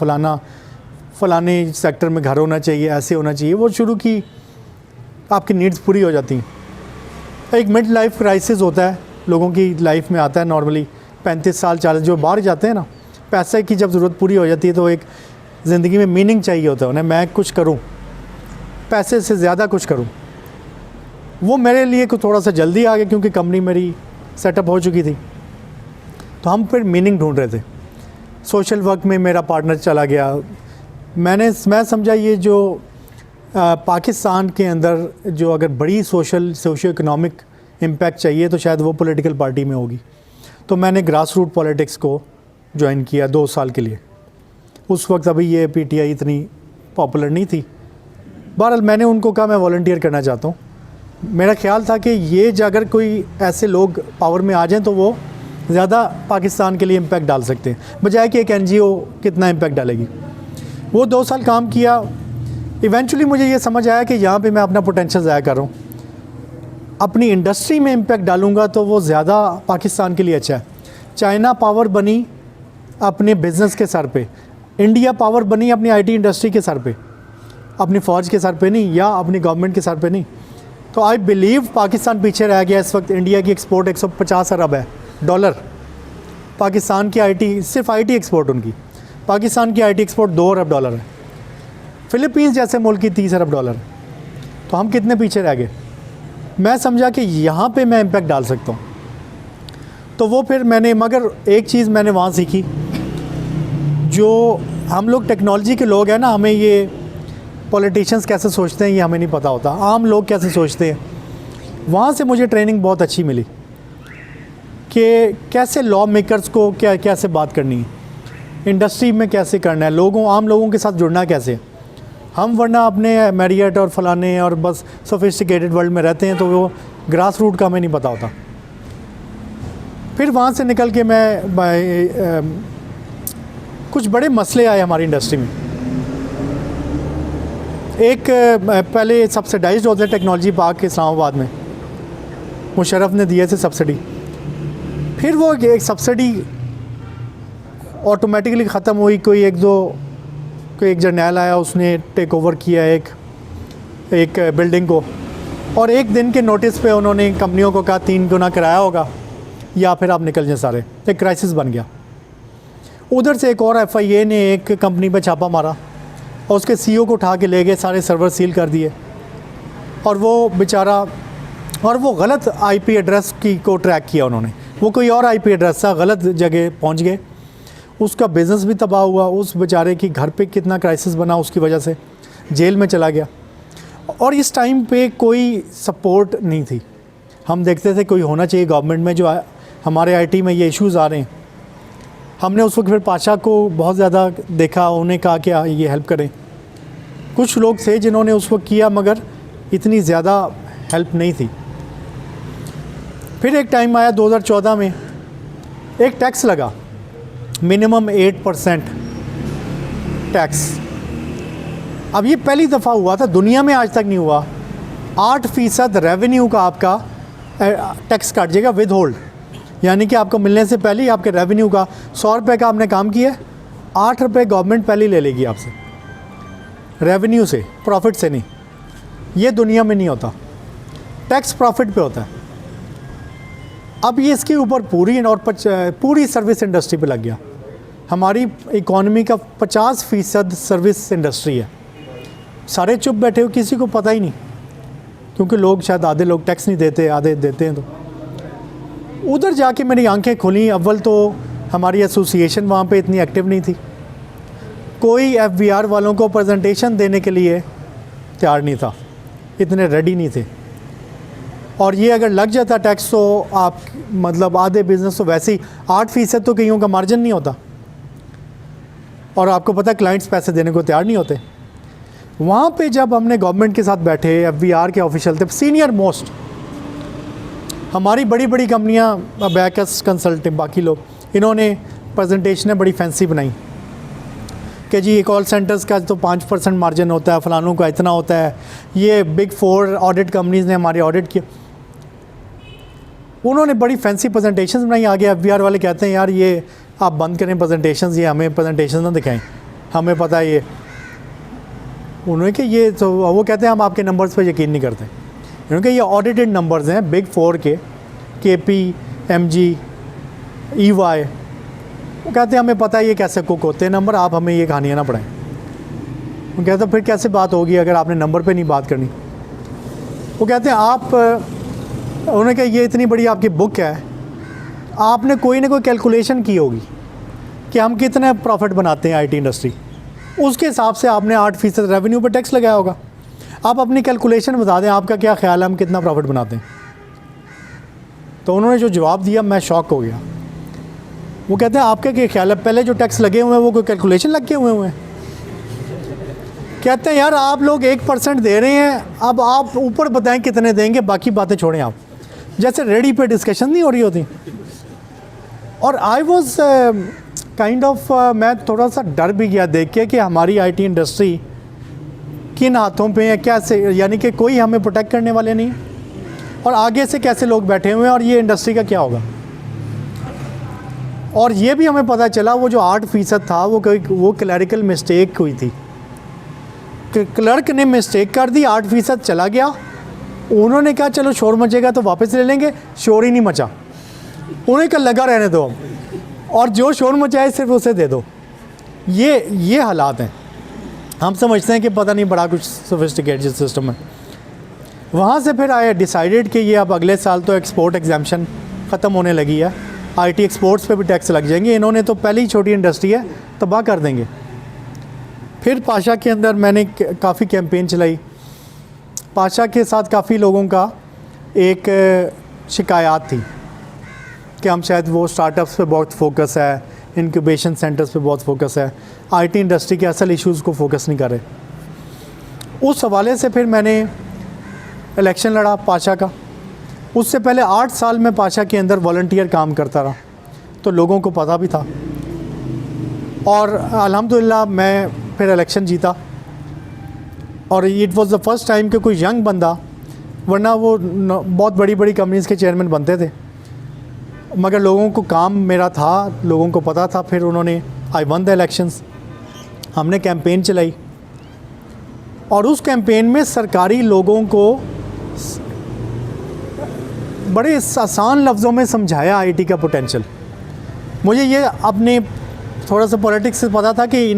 फ़लाने सेक्टर में घर होना चाहिए, ऐसे होना चाहिए। वो शुरू की आपकी नीड्स पूरी हो जाती हैं। एक मिड लाइफ क्राइसिस होता है लोगों की लाइफ में, आता है नॉर्मली 35 साल 40 जो बाहर जाते हैं ना, पैसे की जब ज़रूरत पूरी हो जाती है तो एक ज़िंदगी में मीनिंग चाहिए होता है उन्हें, मैं कुछ करूं, पैसे से ज़्यादा कुछ करूं। वो मेरे लिए कुछ थोड़ा सा जल्दी आ गया क्योंकि कंपनी मेरी सेटअप हो चुकी थी। तो हम फिर मीनिंग ढूंढ रहे थे। सोशल वर्क में मेरा पार्टनर चला गया। मैं समझा ये जो पाकिस्तान के अंदर जो अगर बड़ी सोशो इकोनॉमिक इम्पैक्ट चाहिए तो शायद वो पॉलिटिकल पार्टी में होगी। तो मैंने ग्रास रूट पॉलिटिक्स को ज्वाइन किया 2 साल के लिए। उस वक्त अभी ये पीटीआई इतनी पॉपुलर नहीं थी। बहरहाल मैंने उनको कहा मैं वॉलंटियर करना चाहता हूँ। मेरा ख्याल था कि ये अगर कोई ऐसे लोग पावर में आ जाएं तो वो ज़्यादा पाकिस्तान के लिए इम्पैक्ट डाल सकते हैं, बजाय कि एक एनजीओ कितना इम्पैक्ट डालेगी। वो 2 साल काम किया। इवेंचुअली मुझे ये समझ आया कि यहाँ पे मैं अपना पोटेंशियल ज़ाया कर रहा हूँ। अपनी इंडस्ट्री में इम्पैक्ट डालूँगा तो वो ज़्यादा पाकिस्तान के लिए अच्छा है। चाइना पावर बनी अपने बिज़नेस के सर पे, इंडिया पावर बनी अपनी आईटी इंडस्ट्री के सर पे, अपनी फ़ौज के सर पे नहीं या अपनी गवर्नमेंट के सर पे नहीं। तो आई बिलीव पाकिस्तान पीछे रह गया। इस वक्त इंडिया की एक्सपोर्ट 150 अरब है डॉलर। पाकिस्तान की आईटी, सिर्फ आईटी एक्सपोर्ट उनकी, पाकिस्तान की आईटी एक्सपोर्ट 2 अरब डॉलर है। फ़िलीपींस जैसे मुल्क की 30 अरब डॉलर है। तो हम कितने पीछे रह गए। मैं समझा कि यहाँ पे मैं इम्पैक्ट डाल सकता हूँ। तो वो फिर मैंने, मगर एक चीज़ मैंने वहाँ सीखी, जो हम लोग टेक्नोलॉजी के लोग हैं ना, हमें ये पॉलिटिशियंस कैसे सोचते हैं ये हमें नहीं पता होता, आम लोग कैसे सोचते हैं। वहाँ से मुझे ट्रेनिंग बहुत अच्छी मिली कि कैसे लॉ मेकर्स को कैसे बात करनी है, इंडस्ट्री में कैसे करना है, आम लोगों के साथ जुड़ना कैसे। हम वरना अपने मैरियट और फलाने और बस सोफिस्टिकेटेड वर्ल्ड में रहते हैं, तो वो ग्रास रूट का हमें नहीं पता होता। फिर वहाँ से निकल के मैं कुछ बड़े मसले आए हमारी इंडस्ट्री में। एक पहले सब्सिडाइज्ड होते टेक्नोलॉजी पार्क इस्लामाबाद में, मुशर्रफ ने दिए थे सब्सिडी। फिर वो एक सब्सिडी ऑटोमेटिकली ख़त्म हुई। कोई एक जर्नैल आया, उसने टेक ओवर किया एक बिल्डिंग को, और एक दिन के नोटिस पे उन्होंने कंपनियों को कहा 3 गुना किराया होगा या फिर आप निकल जाएं सारे। एक क्राइसिस बन गया। उधर से एक और FIA ने एक कंपनी पे छापा मारा और उसके CEO को उठा के ले गए, सारे सर्वर सील कर दिए। और वो बेचारा, और वो गलत IP एड्रेस को ट्रैक किया उन्होंने। वो कोई और IP एड्रेस था, गलत जगह पहुंच गए। उसका बिज़नेस भी तबाह हुआ। उस बेचारे की घर पे कितना क्राइसिस बना, उसकी वजह से जेल में चला गया। और इस टाइम पे कोई सपोर्ट नहीं थी। हम देखते थे कोई होना चाहिए गवर्नमेंट में, जो हमारे IT में ये इश्यूज़ आ रहे हैं। हमने उस वक्त फिर पाशा को बहुत ज़्यादा देखा, उन्हें कहा कि ये हेल्प करें। कुछ लोग थे जिन्होंने उस वक्त किया, मगर इतनी ज़्यादा हेल्प नहीं थी। फिर एक टाइम आया 2014 में, एक टैक्स लगा, मिनिमम 8% टैक्स। अब ये पहली दफ़ा हुआ था, दुनिया में आज तक नहीं हुआ। 8% रेवेन्यू का आपका टैक्स काट जाएगा विद होल्ड, यानी कि आपको मिलने से पहले ही आपके रेवेन्यू का 100 रुपये का आपने काम किया, 8 रुपये गवर्नमेंट पहले ही ले लेगी आपसे, रेवेन्यू से, प्रॉफिट से नहीं। ये दुनिया में नहीं होता, टैक्स प्रॉफिट पे होता है। अब ये इसके ऊपर पूरी सर्विस इंडस्ट्री पे लग गया। हमारी इकॉनमी का 50% सर्विस इंडस्ट्री है। सारे चुप बैठे हो, किसी को पता ही नहीं, क्योंकि लोग शायद आधे लोग टैक्स नहीं देते, आधे देते हैं। तो उधर जाके मेरी आंखें खुली। अव्वल तो हमारी एसोसिएशन वहाँ पे इतनी एक्टिव नहीं थी, कोई FBR वालों को प्रेजेंटेशन देने के लिए तैयार नहीं था, इतने रेडी नहीं थे। और ये अगर लग जाता टैक्स तो आप मतलब आधे बिज़नेस तो वैसे ही 8% तो कईयों का मार्जिन नहीं होता, और आपको पता है क्लाइंट्स पैसे देने को तैयार नहीं होते। वहाँ पे जब हमने गवर्नमेंट के साथ बैठे, FBR के ऑफिशियल थे, सीनियर मोस्ट, हमारी बड़ी बड़ी कंपनियाँ, बैकस कंसल्टिंग, बाकी लोग, इन्होंने प्रेजेंटेशनें बड़ी फैंसी बनाई कि जी कॉल सेंटर्स का तो 5% मार्जिन होता है, फ़लानों का इतना होता है। ये बिग 4 ऑडिट कंपनीज़ ने हमारे ऑडिट किया, उन्होंने बड़ी फैंसी प्रेजेंटेशंस बनाई। आगे FBR वाले कहते हैं यार ये आप बंद करें प्रेजेंटेशंस, ये हमें प्रेजेंटेशन ना दिखाएं, हमें पता है ये। उन्होंने कि ये तो, वो कहते हैं हम आपके नंबर्स पर यकीन नहीं करते, क्योंकि ये ऑडिटेड नंबर्स हैं बिग 4 के, KPMG, EY। वो कहते हैं हमें पता है ये कैसे कुक होते हैं नंबर, आप हमें ये कहानियाँ ना पढ़ाएं। वो कहते हैं फिर कैसे बात होगी अगर आपने नंबर पे नहीं बात करनी। वो कहते हैं आप, उन्होंने कहा ये इतनी बड़ी आपकी बुक है, आपने कोई ना कोई कैलकुलेशन की होगी कि हम कितने प्रॉफिट बनाते हैं IT इंडस्ट्री, उसके हिसाब से आपने 8% रेवेन्यू पर टैक्स लगाया होगा। आप अपनी कैलकुलेशन बता दें, आपका क्या ख्याल है हम कितना प्रॉफिट बनाते हैं। तो उन्होंने जो जवाब दिया मैं शॉक हो गया। वो कहते हैं आपका क्या ख्याल है, पहले जो टैक्स लगे हुए हैं वो कोई कैलकुलेशन लग के हुए हैं? कहते हैं यार आप लोग 1% दे रहे हैं, अब आप ऊपर बताएं कितने देंगे, बाकी बातें छोड़ें आप। जैसे रेडी पे डिस्कशन नहीं हो रही होती। और आई वॉज काइंड ऑफ मैं थोड़ा सा डर भी गया देख के कि हमारी IT इंडस्ट्री किन हाथों पे है, कैसे, यानी कि कोई हमें प्रोटेक्ट करने वाले नहीं है और आगे से कैसे लोग बैठे हुए हैं और ये इंडस्ट्री का क्या होगा। और ये भी हमें पता चला वो जो 8% था वो क्लैरिकल मिस्टेक हुई थी। क्लर्क ने मिस्टेक कर दी, 8% चला गया। उन्होंने कहा चलो शोर मचेगा तो वापस ले लेंगे, शोर ही नहीं मचा। उन्हें कहा लगा रहने दो और जो शोर मचाए सिर्फ उसे दे दो। ये हालात हैं। हम समझते हैं कि पता नहीं बड़ा कुछ सोफिस्टिकेटेड सिस्टम है। वहाँ से फिर आए डिसाइडेड कि ये अब अगले साल तो एक्सपोर्ट एग्जाम्पशन ख़त्म होने लगी है, IT एक्सपोर्ट्स पे भी टैक्स लग जाएंगे। इन्होंने तो पहले ही छोटी इंडस्ट्री है, तबाह कर देंगे। फिर पाशा के अंदर मैंने काफ़ी कैंपेन चलाई। पाशा के साथ काफ़ी लोगों का एक शिकायत थी कि हम शायद वो स्टार्टअप्स पे बहुत फोकस है, इंक्यूबेशन सेंटर्स पे बहुत फोकस है, IT इंडस्ट्री के असल इश्यूज़ को फोकस नहीं कर रहे। उस हवाले से फिर मैंने इलेक्शन लड़ा पाशा का। उससे पहले 8 साल में पाशा के अंदर वॉलंटियर काम करता रहा, तो लोगों को पता भी था। और अल्हम्दुलिल्लाह मैं फिर इलेक्शन जीता। और it was the first time कि कोई यंग बंदा, वरना वो बहुत बड़ी बड़ी कंपनीज़ के चेयरमैन बनते थे, मगर लोगों को काम मेरा था, लोगों को पता था। फिर उन्होंने आई वन द इलेक्शंस, हमने कैंपेन चलाई और उस कैंपेन में सरकारी लोगों को बड़े आसान लफ्ज़ों में समझाया IT का पोटेंशियल। मुझे ये अपने थोड़ा सा पॉलिटिक्स से पता था कि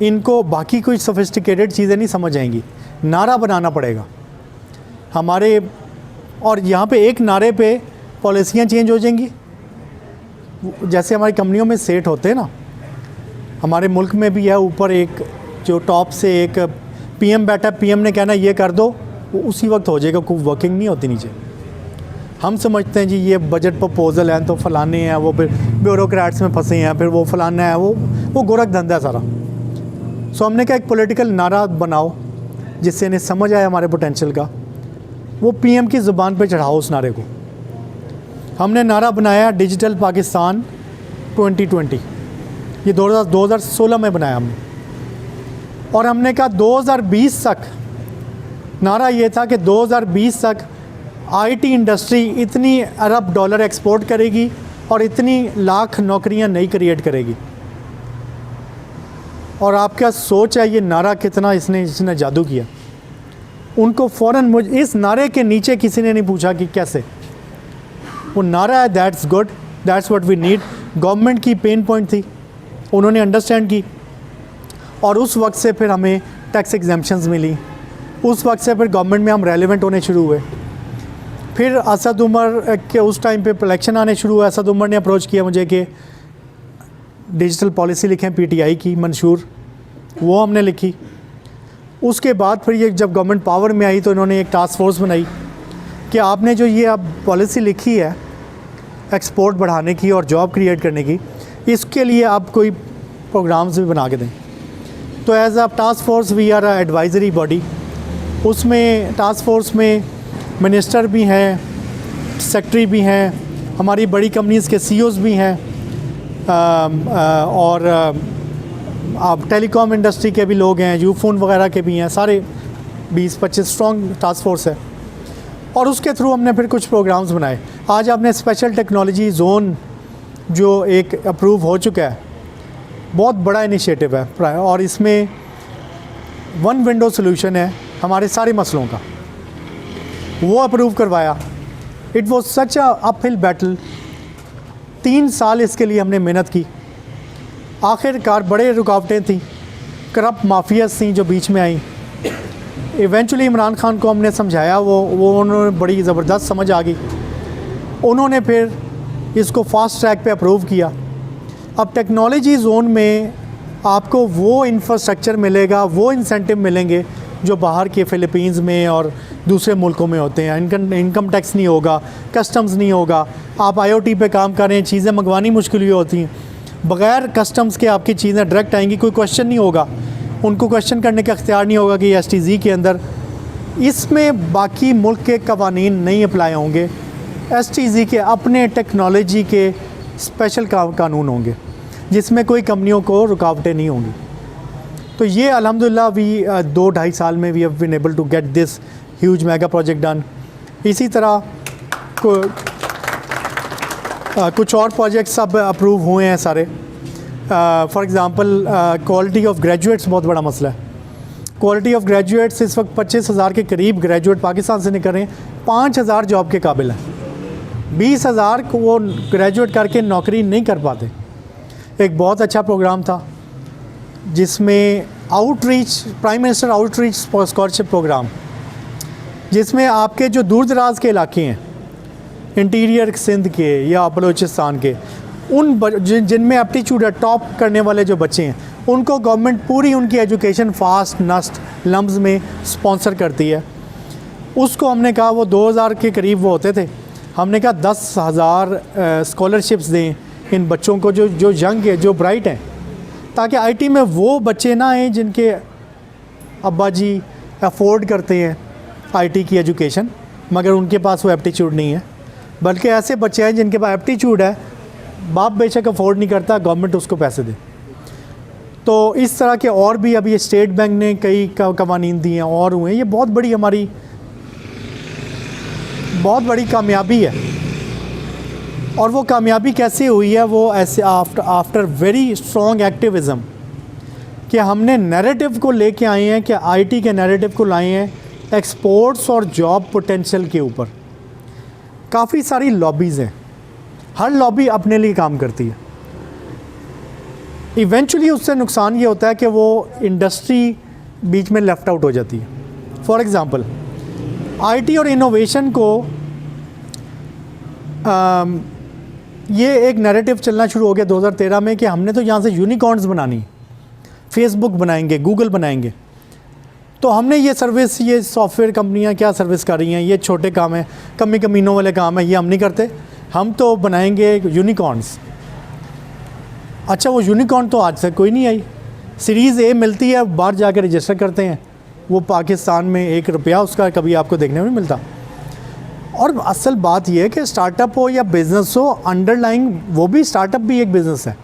इनको बाकी कोई सोफिस्टिकेटेड चीज़ें नहीं समझ आएंगी, नारा बनाना पड़ेगा हमारे। और यहाँ पे एक नारे पे पॉलिसियाँ चेंज हो जाएंगी। जैसे हमारी कंपनियों में सेट होते हैं ना, हमारे मुल्क में भी है, ऊपर एक जो टॉप से एक PM बैठा, PM ने कहना ये कर दो, वो उसी वक्त हो जाएगा, कोई वर्किंग नहीं होती नीचे। हम समझते हैं जी ये बजट प्रपोजल है तो फलाने हैं, वो फिर ब्यूरोक्रेट्स में फंसे हैं, फिर वो फलाना है, वो गोरख धंधा है सारा। सो हमने कहा एक पॉलिटिकल नारा बनाओ जिससे इन्हें समझ आए हमारे पोटेंशियल का, वो PM की ज़ुबान पे चढ़ाओ उस नारे को। हमने नारा बनाया डिजिटल पाकिस्तान 2020, ये 2016 में बनाया हमने। और हमने कहा 2020 तक, नारा ये था कि 2020 तक IT इंडस्ट्री इतनी अरब डॉलर एक्सपोर्ट करेगी और इतनी लाख नौकरियां नई क्रिएट करेगी। और आपका सोच है ये नारा कितना इसने जादू किया। उनको फ़ौरन इस नारे के नीचे किसी ने नहीं पूछा कि कैसे, वो नारा है that's good, that's what we need. Government की पेन पॉइंट थी, उन्होंने अंडरस्टैंड की। और उस वक्त से फिर हमें टैक्स एग्जेम्पशंस मिली, उस वक्त से फिर गवर्नमेंट में हम रेलिवेंट होने शुरू हुए। फिर असद उमर के उस टाइम पे इलेक्शन आने शुरू हुआ। असद उमर ने अप्रोच किया मुझे कि डिजिटल पॉलिसी लिखें PTI की मंशूर, वो हमने लिखी। उसके बाद फिर ये जब गवर्नमेंट पावर में आई तो इन्होंने एक टास्क फोर्स बनाई कि आपने जो ये अब पॉलिसी लिखी है एक्सपोर्ट बढ़ाने की और जॉब क्रिएट करने की, इसके लिए आप कोई प्रोग्राम्स भी बना के दें। तो as a task force we are a advisory body. उसमें टास्क फोर्स में मिनिस्टर भी हैं, सेक्रेटरी भी हैं, हमारी बड़ी कंपनीज़ के CEOs भी हैं, और आप टेलीकॉम इंडस्ट्री के भी लोग हैं, यूफोन वगैरह के भी हैं, सारे 20-25 स्ट्रॉन्ग टास्क फोर्स है। और उसके थ्रू हमने फिर कुछ प्रोग्राम्स बनाए। आज आपने स्पेशल टेक्नोलॉजी जोन जो एक अप्रूव हो चुका है, बहुत बड़ा इनिशिएटिव है और इसमें वन विंडो सोल्यूशन है हमारे सारे मसलों का, वो अप्रूव करवाया। It was such a uphill battle. 3 साल इसके लिए हमने मेहनत की। आखिरकार बड़े रुकावटें थी, करप्ट माफियाज थी जो बीच में आई। इवेंचुअली इमरान खान को हमने समझाया, वो उन्होंने बड़ी ज़बरदस्त समझ आ गई। उन्होंने फिर इसको फास्ट ट्रैक पे अप्रूव किया। अब टेक्नोलॉजी जोन में आपको वो इंफ्रास्ट्रक्चर मिलेगा, वो इंसेंटिव मिलेंगे जो बाहर के फ़िलीपींस में और दूसरे मुल्कों में होते हैं। इनकम टैक्स नहीं होगा, कस्टम्स नहीं होगा, आप IoT पे काम कर रहे हैं, चीज़ें मंगवानी मुश्किल होती हैं, बग़ैर कस्टम्स के आपकी चीज़ें डायरेक्ट आएंगी, कोई क्वेश्चन नहीं होगा, उनको क्वेश्चन करने का इख्तियार नहीं होगा कि STZ के अंदर इसमें बाकी मुल्क के कवानीन नहीं अप्लाई होंगे, STZ के अपने टेक्नोलॉजी के स्पेशल कानून होंगे जिसमें कोई कंपनियों को रुकावटें नहीं होंगी। तो ये अल्हम्दुलिल्लाह वी 2-2.5 साल में we have been able to get this huge mega project done. इसी तरह कुछ और प्रोजेक्ट्स अब अप्रूव हुए हैं सारे। For example quality of graduates बहुत बड़ा मसला है। क्वालिटी ऑफ ग्रेजुएट्स इस वक्त 25,000 के करीब ग्रेजुएट पाकिस्तान से निकल रहे हैं, 5,000 जॉब के काबिल हैं, 20,000 को वो ग्रेजुएट करके नौकरी नहीं कर पाते। एक बहुत अच्छा प्रोग्राम था जिसमें outreach, prime minister outreach scholarship programme, जिसमें आपके जो दूर दराज के इलाके हैं, इंटीरियर सिंध के या बलूचिस्तान के, उन जिनमें एप्टीट्यूड है, टॉप करने वाले जो बच्चे हैं, उनको गवर्नमेंट पूरी उनकी एजुकेशन फास्ट नस्ट लम्स में स्पॉन्सर करती है। उसको हमने कहा, वो 2,000 के करीब वो होते थे, हमने कहा 10,000 स्कॉलरशिप्स दें इन बच्चों को जो यंग है, जो ब्राइट हैं, ताकि IT में वो बच्चे ना आएँ जिनके अब्बा जी अफोर्ड करते हैं IT की एजुकेशन मगर उनके पास वो एप्टीट्यूड नहीं है, बल्कि ऐसे बच्चे हैं जिनके पास एप्टीट्यूड है, बाप बेशक अफोर्ड नहीं करता, गवर्नमेंट उसको पैसे दे। तो इस तरह के और भी अभी स्टेट बैंक ने कई कवानीन दिए हैं और हुए हैं। ये बहुत बड़ी हमारी बहुत बड़ी कामयाबी है। और वो कामयाबी कैसे हुई है, वो ऐसे आफ्टर वेरी स्ट्रॉन्ग एक्टिविज़म कि हमने नैरेटिव को लेके आए हैं कि IT के नैरेटिव को लाए हैं एक्सपोर्ट्स और जॉब पोटेंशियल के ऊपर। काफ़ी सारी लॉबीज़ हैं, हर लॉबी अपने लिए काम करती है। इवेंचुअली उससे नुकसान ये होता है कि वो इंडस्ट्री बीच में लेफ़्ट आउट हो जाती है। फॉर एग्ज़ाम्पल IT और इनोवेशन को ये एक नैरेटिव चलना शुरू हो गया 2013 में कि हमने तो यहाँ से यूनिकॉर्न्स बनानी, फेसबुक बनाएंगे, गूगल बनाएंगे। तो हमने ये सर्विस, ये सॉफ्टवेयर कंपनियाँ क्या सर्विस कर रही हैं, ये छोटे काम हैं, कमी कमीनों वाले काम हैं, ये हम नहीं करते, हम तो बनाएंगे यूनिकॉर्न्स। अच्छा, वो यूनिकॉर्न तो आज तक कोई नहीं आई। सीरीज़ A मिलती है, बाहर जाकर रजिस्टर करते हैं, वो पाकिस्तान में ₹1 उसका कभी आपको देखने में नहीं मिलता। और असल बात यह है कि स्टार्टअप हो या बिज़नेस हो, अंडरलाइंग वो भी स्टार्टअप भी एक बिज़नेस है,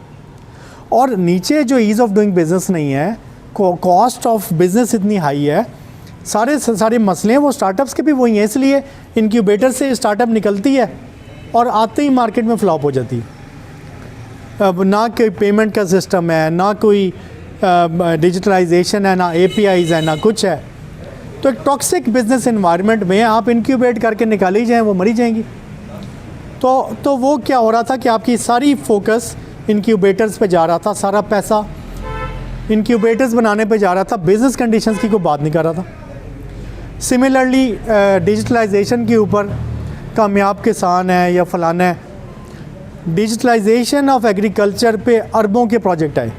और नीचे जो ईज़ ऑफ डूइंग बिज़नेस नहीं है, कॉस्ट ऑफ बिज़नेस इतनी हाई है, सारे मसले हैं वो स्टार्टअप्स के भी वही हैं। इसलिए इनक्यूबेटर से स्टार्टअप निकलती है और आते ही मार्केट में फ्लॉप हो जाती है। अब ना कोई पेमेंट का सिस्टम है, ना कोई डिजिटलाइजेशन है, ना APIs है, ना कुछ है। तो एक टॉक्सिक बिजनेस एनवायरनमेंट में आप इनक्यूबेट करके निकाली जाएँ, वो मरी जाएंगी। तो वो क्या हो रहा था कि आपकी सारी फोकस इनक्यूबेटर्स पे जा रहा था, सारा पैसा इनक्यूबेटर्स बनाने पे जा रहा था, बिज़नेस कंडीशंस की कोई बात नहीं कर रहा था। सिमिलरली डिजिटलाइजेशन के ऊपर कामयाब किसान है या फलाना है, डिजिटलाइजेशन ऑफ एग्रीकल्चर पे अरबों के प्रोजेक्ट आए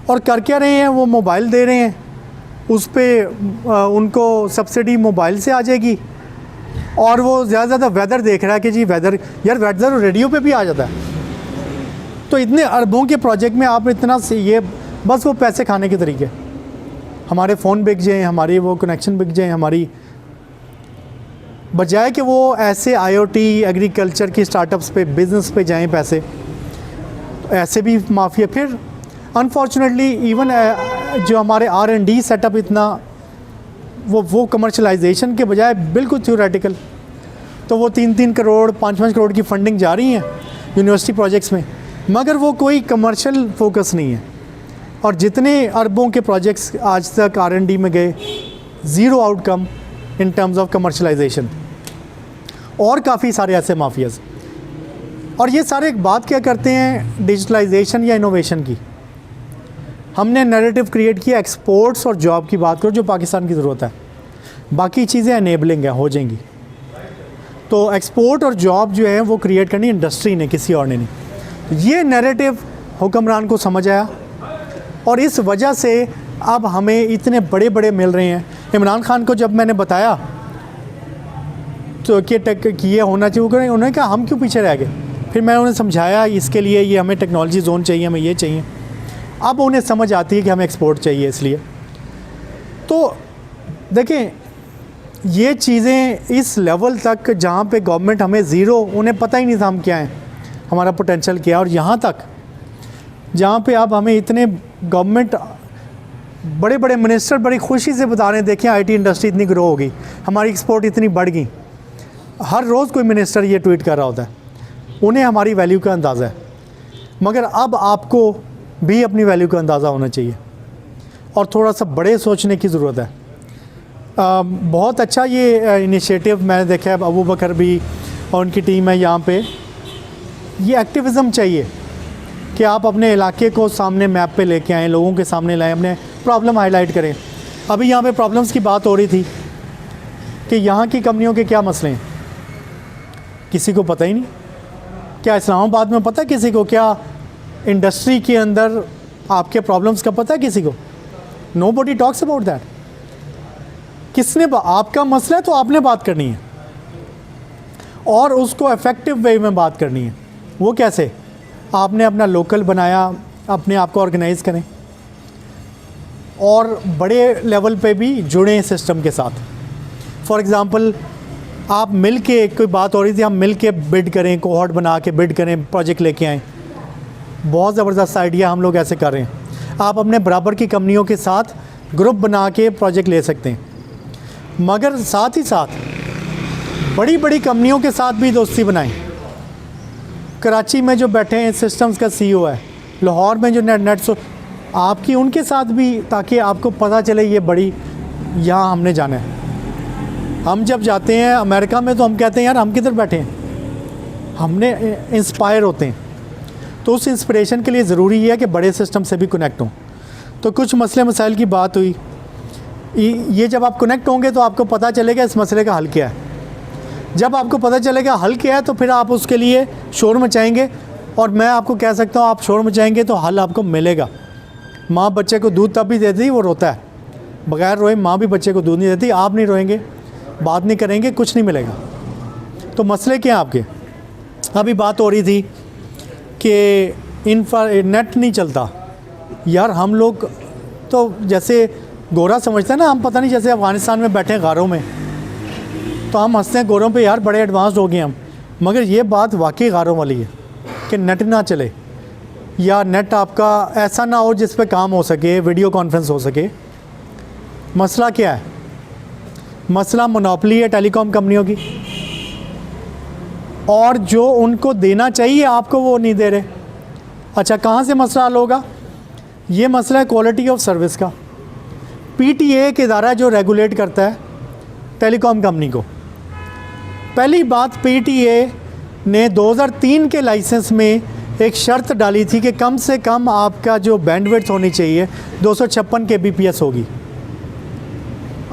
और कर क्या रहे हैं, वो मोबाइल दे रहे हैं, उस पर उनको सब्सिडी मोबाइल से आ जाएगी, और वो ज़्यादा से ज़्यादा वेदर देख रहा है कि जी वेदर, यार वेदर रेडियो पे भी आ जाता है। तो इतने अरबों के प्रोजेक्ट में आप इतना से ये बस वो पैसे खाने के तरीके, हमारे फ़ोन बिक जाएँ, हमारी वो कनेक्शन बिक जाएँ, हमारी बजाय कि वो ऐसे IoT एग्रीकल्चर की स्टार्टअप्स पे, बिज़नेस पे जाएं पैसे, तो ऐसे भी माफिया। फिर अनफॉर्चुनेटली इवन जो हमारे R&D सेटअप इतना वो कमर्शलाइजेशन के बजाय बिल्कुल थ्योरेटिकल, तो वो 3-3 करोड़ 5-5 करोड़ की फंडिंग जा रही है यूनिवर्सिटी प्रोजेक्ट्स में, मगर वो कोई कमर्शियल फोकस नहीं है। और जितने अरबों के प्रोजेक्ट्स आज तक R&D में गए, zero outcome in terms of commercialisation, और काफ़ी सारे ऐसे माफियाज़। और ये सारे एक बात क्या करते हैं डिजिटलाइजेशन या इनोवेशन की, हमने नैरेटिव क्रिएट किया एक्सपोर्ट्स और जॉब की बात करो जो पाकिस्तान की ज़रूरत है, बाकी चीज़ें एनेबलिंग है, हो जाएंगी। तो एक्सपोर्ट और जॉब जो है वो क्रिएट करनी इंडस्ट्री ने, किसी और ने नहीं। ये नैरेटिव हुक्मरान को समझ आया और इस वजह से अब हमें इतने बड़े बड़े मिल रहे हैं। इमरान खान को जब मैंने बताया तो कि ये होना चाहिए, उन्होंने कहा हम क्यों पीछे रह गए। फिर मैंने उन्हें समझाया इसके लिए ये हमें टेक्नोलॉजी जोन चाहिए, हमें ये चाहिए। अब उन्हें समझ आती है कि हमें एक्सपोर्ट चाहिए। इसलिए तो देखें ये चीज़ें इस लेवल तक जहाँ पे गवर्नमेंट हमें ज़ीरो, उन्हें पता ही नहीं था हम क्या हैं, हमारा पोटेंशियल क्या है, और यहाँ तक जहाँ पे अब हमें इतने गवर्नमेंट बड़े बड़े मिनिस्टर बड़ी खुशी से बता रहे हैं देखिए आईटी इंडस्ट्री इतनी ग्रो हो गई, हमारी एक्सपोर्ट इतनी बढ़ गई। हर रोज़ कोई मिनिस्टर ये ट्वीट कर रहा होता है, उन्हें हमारी वैल्यू का अंदाज़ा है। मगर अब आपको भी अपनी वैल्यू का अंदाज़ा होना चाहिए और थोड़ा सा बड़े सोचने की ज़रूरत है। बहुत अच्छा ये इनिशिएटिव मैंने देखा है, अबू बकर भी और उनकी टीम है यहाँ पे। ये एक्टिविज़म चाहिए कि आप अपने इलाके को सामने मैप पे लेके आएँ, लोगों के सामने लाएँ, अपने प्रॉब्लम हाईलाइट करें। अभी यहाँ पे प्रॉब्लम्स की बात हो रही थी कि यहाँ की कंपनियों के क्या मसले हैं, किसी को पता ही नहीं। क्या इस्लामाबाद में पता है किसी को? क्या इंडस्ट्री के अंदर आपके प्रॉब्लम्स का पता है किसी को? Nobody talks about that. किसने आपका मसला है तो आपने बात करनी है और उसको इफ़ेक्टिव वे में बात करनी है। वो कैसे? आपने अपना लोकल बनाया, अपने आप को ऑर्गेनाइज़ करें और बड़े लेवल पे भी जुड़ें सिस्टम के साथ। फॉर एग्ज़ाम्पल आप मिल के, कोई बात हो रही थी, हम मिल के बिड करें, कोहॉर्ट बना के बिड करें, प्रोजेक्ट लेके आएँ। बहुत ज़बरदस्त आइडिया, हम लोग ऐसे कर रहे हैं। आप अपने बराबर की कंपनियों के साथ ग्रुप बना के प्रोजेक्ट ले सकते हैं, मगर साथ ही साथ बड़ी बड़ी कंपनियों के साथ भी दोस्ती बनाएं। कराची में जो बैठे हैं सिस्टम्स का CEO है, लाहौर में जो नेट आपकी, उनके साथ भी, ताकि आपको पता चले ये बड़ी यहाँ हमने जाना है। हम जब जाते हैं अमेरिका में तो हम कहते हैं यार हम किधर बैठे हैं, हमने इंस्पायर होते हैं। तो उस इंस्पिरेशन के लिए ज़रूरी है कि बड़े सिस्टम से भी कनेक्ट हों। तो कुछ मसले मसाइल की बात हुई, ये जब आप कनेक्ट होंगे तो आपको पता चलेगा इस मसले का हल क्या है। जब आपको पता चलेगा हल क्या है तो फिर आप उसके लिए शोर मचाएंगे, और मैं आपको कह सकता हूँ आप शोर मचाएंगे तो हल आपको मिलेगा। माँ बच्चे को दूध तब भी देती वो रोता है, बगैर रोए माँ भी बच्चे को दूध नहीं देती। आप नहीं रोएंगे, बात नहीं करेंगे, कुछ नहीं मिलेगा। तो मसले क्या हैं आपके? अभी बात हो रही थी कि नेट नहीं चलता। यार हम लोग तो जैसे गोरा समझते हैं ना, हम पता नहीं जैसे अफ़गानिस्तान में बैठे हैं गारों में, तो हम हंसते हैं गोरों पे, यार बड़े एडवांस्ड हो गए हम। मगर ये बात वाकई गारों वाली है कि नेट ना चले या नेट आपका ऐसा ना हो जिस पे काम हो सके, वीडियो कॉन्फ्रेंस हो सके। मसला क्या है? मसला मोनोपोली है टेलीकॉम कंपनियों की, और जो उनको देना चाहिए आपको वो नहीं दे रहे। अच्छा, कहाँ से मसला हल होगा? ये मसला है क्वालिटी ऑफ सर्विस का। PTA एक इदारा जो रेगुलेट करता है टेलीकॉम कंपनी को। पहली बात, PTA ने 2003 के लाइसेंस में एक शर्त डाली थी कि कम से कम आपका जो बैंडविड्थ होनी चाहिए 256 kbps होगी।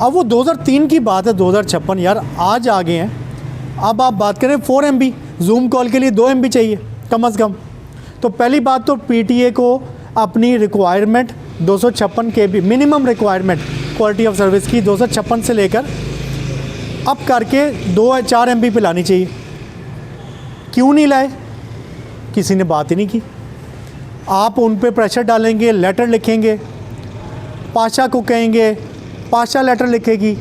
अब वो 2003 की बात है, 2056 यार आज आ गए हैं। अब आप बात करें 4 MB, जूम कॉल के लिए 2 MB चाहिए कम से कम। तो पहली बात तो PTA को अपनी requirement 256 KB minimum requirement quality of service की 256 से लेकर अप करके 2-4 MB पे लानी चाहिए। क्यों नहीं लाए? किसी ने बात ही नहीं की। आप उन पे प्रेशर डालेंगे, लेटर लिखेंगे, पाशा को कहेंगे, पाशा लेटर लिखेगी।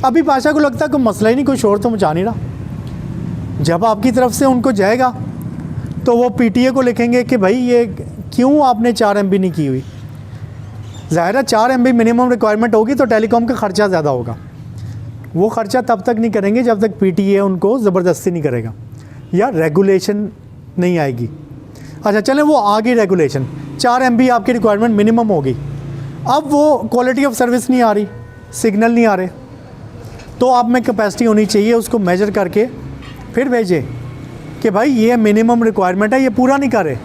अभी पाशा को लगता है कोई मसला ही नहीं, कोई शोर तो मचा नहीं रहा। जब आपकी तरफ से उनको जाएगा तो वो PTA को लिखेंगे कि भाई ये क्यों आपने 4 MB नहीं की हुई। ज़ाहिर है 4 MB मिनिमम रिक्वायरमेंट होगी तो टेलीकॉम का ख़र्चा ज़्यादा होगा। वो ख़र्चा तब तक नहीं करेंगे जब तक PTA उनको ज़बरदस्ती नहीं करेगा या रेगुलेशन नहीं आएगी। अच्छा चलें, वो आ गई रेगुलेशन, 4 MB आपकी रिक्वायरमेंट मिनिमम होगी। अब वो क्वालिटी ऑफ सर्विस नहीं आ रही, सिग्नल नहीं आ रहे, तो आप में कैपेसिटी होनी चाहिए, उसको मेजर करके फिर भेजें कि भाई ये मिनिमम रिक्वायरमेंट है, ये पूरा नहीं कर रहे।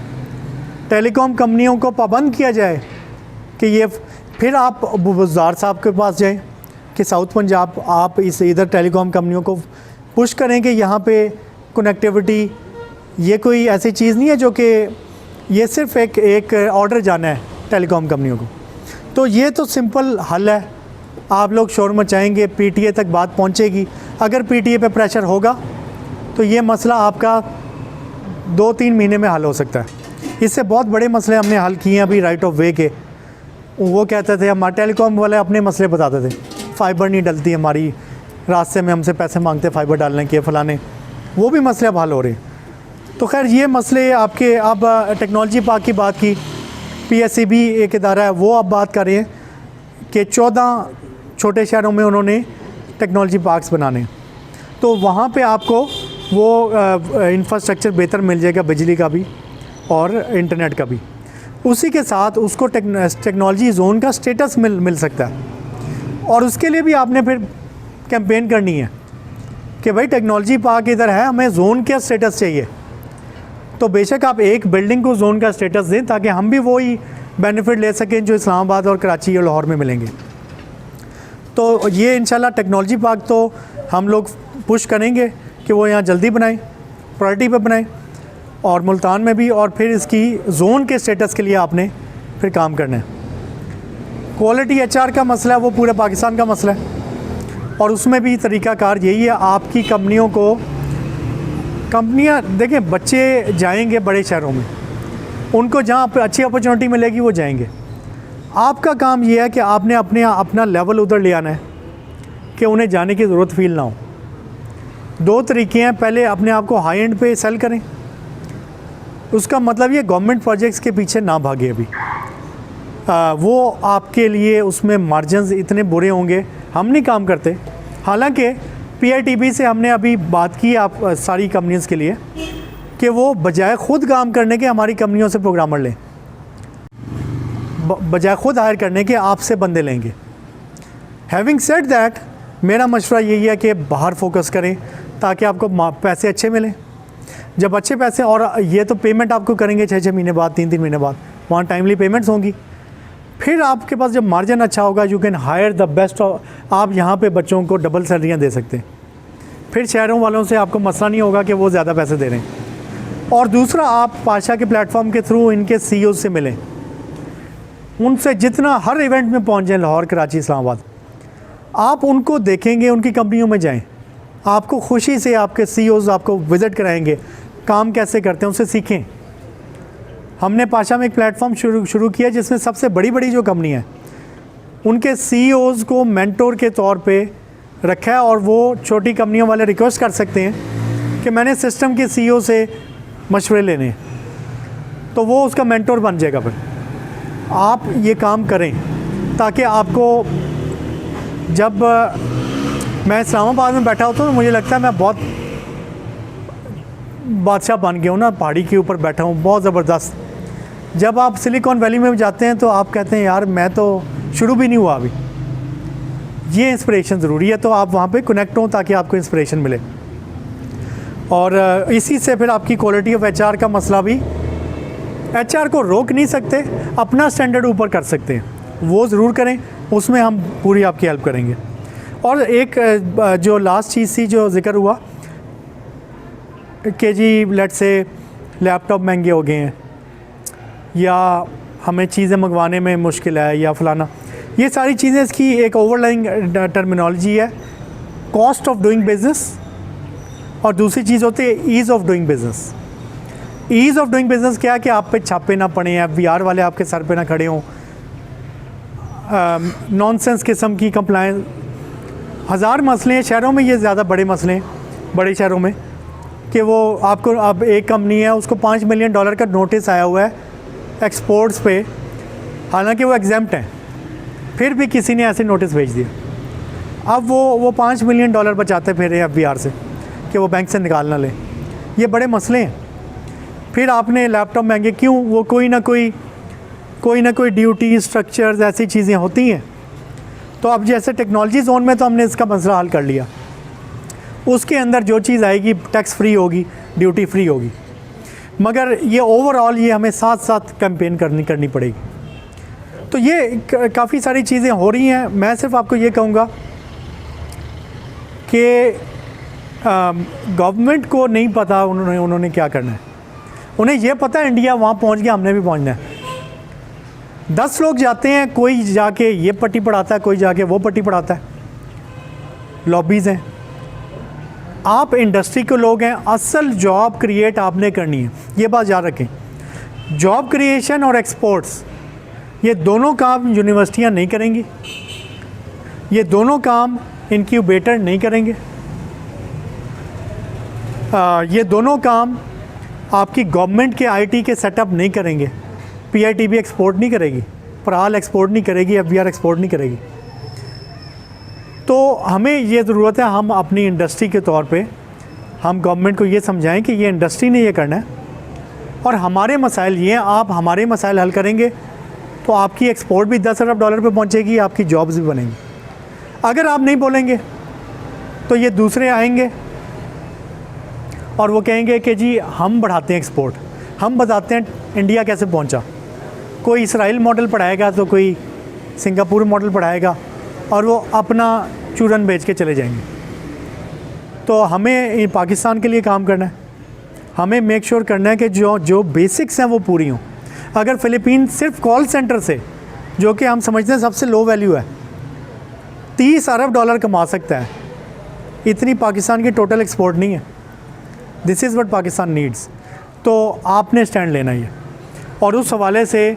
टेलीकॉम कंपनियों को पाबंद किया जाए कि ये, फिर आप बुज़दार साहब के पास जाएं कि साउथ पंजाब आप इस इधर टेलीकॉम कंपनियों को पुश करें कि यहाँ पे कनेक्टिविटी, ये कोई ऐसी चीज़ नहीं है जो कि ये सिर्फ एक ऑर्डर जाना है टेलीकॉम कंपनियों को। तो ये तो सिंपल हल है, आप लोग शोर मचाएंगे, पीटीए तक बात पहुंचेगी। अगर पीटीए पे प्रेशर होगा तो ये मसला आपका 2-3 महीने में हल हो सकता है। इससे बहुत बड़े मसले हमने हल किए हैं अभी राइट ऑफ वे के। वो कहते थे, हमारे टेलीकॉम वाले अपने मसले बताते थे, फाइबर नहीं डलती हमारी रास्ते में, हमसे पैसे मांगते फाइबर डालने के फलाने, वो भी मसले अब हल हो रहे हैं। तो खैर ये मसले आपके, अब टेक्नोलॉजी पार्क की बात की, पीएसईबी एक इदारा है, वो अब बात कर रहे हैं कि 14 छोटे शहरों में उन्होंने टेक्नोलॉजी पार्क्स बनाने, तो वहाँ पे आपको वो इंफ्रास्ट्रक्चर बेहतर मिल जाएगा, बिजली का भी और इंटरनेट का भी। उसी के साथ उसको टेक्नोलॉजी जोन का स्टेटस मिल सकता है। और उसके लिए भी आपने फिर कैंपेन करनी है कि भाई टेक्नोलॉजी पार्क इधर है, हमें जोन का स्टेटस चाहिए। तो बेशक आप एक बिल्डिंग को जोन का स्टेटस दें ताकि हम भी वही बेनिफिट ले सकें जो इस्लामाबाद और कराची और लाहौर में मिलेंगे। तो ये इंशाल्लाह टेक्नोलॉजी पार्क तो हम लोग पुश करेंगे कि वो यहाँ जल्दी बनाएं, प्रायोरिटी पे बनाएं, और मुल्तान में भी। और फिर इसकी जोन के स्टेटस के लिए आपने फिर काम करना है। क्वालिटी एचआर का मसला है, वो पूरे पाकिस्तान का मसला है, और उसमें भी तरीक़ाकार यही है, आपकी कंपनियों को, कंपनियां देखें, बच्चे जाएंगे बड़े शहरों में, उनको जहाँ पे अच्छी अपॉर्चुनिटी मिलेगी वो जाएंगे। आपका काम ये है कि आपने अपना लेवल उधर ले आना है कि उन्हें जाने की ज़रूरत फील ना हो। 2 तरीके हैं, पहले अपने आप को हाई एंड पे सेल करें, उसका मतलब ये गवर्नमेंट प्रोजेक्ट्स के पीछे ना भागे अभी। वो आपके लिए उसमें मार्जिन्स इतने बुरे होंगे, हम नहीं काम करते। हालांकि पीआईटीबी से हमने अभी बात की आप सारी कंपनीज़ के लिए कि वो बजाय ख़ुद काम करने के हमारी कंपनियों से प्रोग्रामर लें, बजाय ख़ुद हायर करने के आपसे बंदे लेंगे। हैविंग सेड दैट, मेरा मशवरा यही है कि बाहर फोकस करें ताकि आपको पैसे अच्छे मिलें। जब अच्छे पैसे, और ये तो पेमेंट आपको करेंगे 6-6 महीने बाद, 3-3 महीने बाद, वहाँ टाइमली पेमेंट्स होंगी। फिर आपके पास जब मार्जिन अच्छा होगा, you can hire the best. आप यहाँ पे बच्चों को डबल सैलरियाँ दे सकते हैं। फिर शहरों वालों से आपको मसला नहीं होगा कि वो ज़्यादा पैसे दे रहे हैं। और दूसरा, आप पाशा के प्लेटफॉर्म के थ्रू इनके CEO से मिलें, उनसे जितना हर इवेंट में पहुँच जाएँ, लाहौर, कराची, इस्लामाबाद, आप उनको देखेंगे, उनकी कंपनियों में जाएँ, आपको खुशी से आपके CEOs आपको विज़िट कराएंगे, काम कैसे करते हैं उससे सीखें। हमने पाशा में एक प्लेटफॉर्म शुरू किया जिसमें सबसे बड़ी जो कंपनी है उनके CEOs को मेंटोर के तौर पे रखा है, और वो छोटी कंपनियों वाले रिक्वेस्ट कर सकते हैं कि मैंने सिस्टम के CEO से मशवरे लेने हैं, तो वो उसका मेंटोर बन जाएगा। फिर आप ये काम करें ताकि आपको, जब मैं इस्लामाबाद में बैठा होता हूँ तो मुझे लगता है मैं बहुत बादशाह बन गया हूँ ना, पहाड़ी के ऊपर बैठा हूँ, बहुत ज़बरदस्त। जब आप सिलिकॉन वैली में जाते हैं तो आप कहते हैं यार मैं तो शुरू भी नहीं हुआ अभी। ये इंस्पिरेशन ज़रूरी है, तो आप वहाँ पे कनेक्ट हों ताकि आपको इंस्पिरेशन मिले। और इसी से फिर आपकी क्वालिटी ऑफ एचआर का मसला भी, एचआर को रोक नहीं सकते, अपना स्टैंडर्ड ऊपर कर सकते हैं, वो ज़रूर करें, उसमें हम पूरी आपकी हेल्प करेंगे। और एक जो लास्ट चीज़ थी जो ज़िक्र हुआ कि जी लेट से लैपटॉप महंगे हो गए हैं, या हमें चीज़ें मंगवाने में मुश्किल है, या फलाना, ये सारी चीज़ें इसकी एक ओवरलाइंग टर्मिनोलॉजी है, कॉस्ट ऑफ डूइंग बिज़नेस, और दूसरी चीज़ होती है ease of doing business. Ease of doing business क्या है कि आप पे छापे ना पड़े, FBR वाले आपके सर पे ना खड़े हों, नॉनसेंस किस्म की कंप्लायंस, हज़ार मसले हैं शहरों में, ये ज़्यादा बड़े मसले हैं बड़े शहरों में कि वो आपको, अब एक कंपनी है उसको $5 मिलियन का नोटिस आया हुआ है एक्सपोर्ट्स पे, हालांकि वो एग्जेम्प्ट हैं, फिर भी किसी ने ऐसे नोटिस भेज दिया। अब वो $5 मिलियन बचाते फिर FBR से कि वो बैंक से निकाल ना लें। ये बड़े मसले हैं। फिर आपने लैपटॉप महंगे क्यों, वो कोई ना कोई ड्यूटी स्ट्रक्चर्स ऐसी चीज़ें होती हैं। तो अब जैसे टेक्नोलॉजी जोन में तो हमने इसका मसला हल कर लिया, उसके अंदर जो चीज़ आएगी टैक्स फ्री होगी, ड्यूटी फ्री होगी, मगर ये ओवरऑल ये हमें साथ साथ कैंपेन करनी पड़ेगी। तो ये काफ़ी सारी चीज़ें हो रही हैं। मैं सिर्फ आपको ये कहूँगा कि गवर्नमेंट को नहीं पता उन्होंने क्या करना है। उन्हें ये पता है इंडिया वहाँ पहुँच गया, हमने भी पहुँचना है। 10 लोग जाते हैं, कोई जाके ये पट्टी पढ़ाता है, कोई जाके वो पट्टी पढ़ाता है, लॉबीज़ हैं। आप इंडस्ट्री के लोग हैं, असल जॉब क्रिएट आपने करनी है, ये बात याद रखें। जॉब क्रिएशन और एक्सपोर्ट्स, ये दोनों काम यूनिवर्सिटियां नहीं करेंगी, ये दोनों काम इनक्यूबेटर नहीं करेंगे, ये दोनों काम आपकी गवर्नमेंट के आईटी के सेटअप नहीं करेंगे। पीआईटीबी एक्सपोर्ट नहीं करेगी, पराल एक्सपोर्ट नहीं करेगी, एफबीआर एक्सपोर्ट नहीं करेगी। तो हमें ये ज़रूरत है, हम अपनी इंडस्ट्री के तौर पे हम गवर्नमेंट को ये समझाएं कि ये इंडस्ट्री ने ये करना है और हमारे मसाइल ये हैं, आप हमारे मसाइल हल करेंगे तो आपकी एक्सपोर्ट भी 10 अरब डॉलर पे पहुंचेगी, आपकी जॉब्स भी बनेंगी। अगर आप नहीं बोलेंगे तो ये दूसरे आएंगे और वो कहेंगे कि जी हम बढ़ाते हैं एक्सपोर्ट, हम बताते हैं इंडिया कैसे पहुंचा। कोई इसराइल मॉडल पढ़ाएगा तो कोई सिंगापुर मॉडल पढ़ाएगा और वो अपना चूरन बेच के चले जाएंगे। तो हमें पाकिस्तान के लिए काम करना है, हमें मेक श्योर करना है कि जो बेसिक्स हैं वो पूरी हों। अगर फ़िलिपीन सिर्फ कॉल सेंटर से, जो कि हम समझते हैं सबसे लो वैल्यू है, 30 अरब डॉलर कमा सकता है, इतनी पाकिस्तान की टोटल एक्सपोर्ट नहीं है। This is what Pakistan needs. तो आपने स्टैंड लेना ही है। और उस हवाले से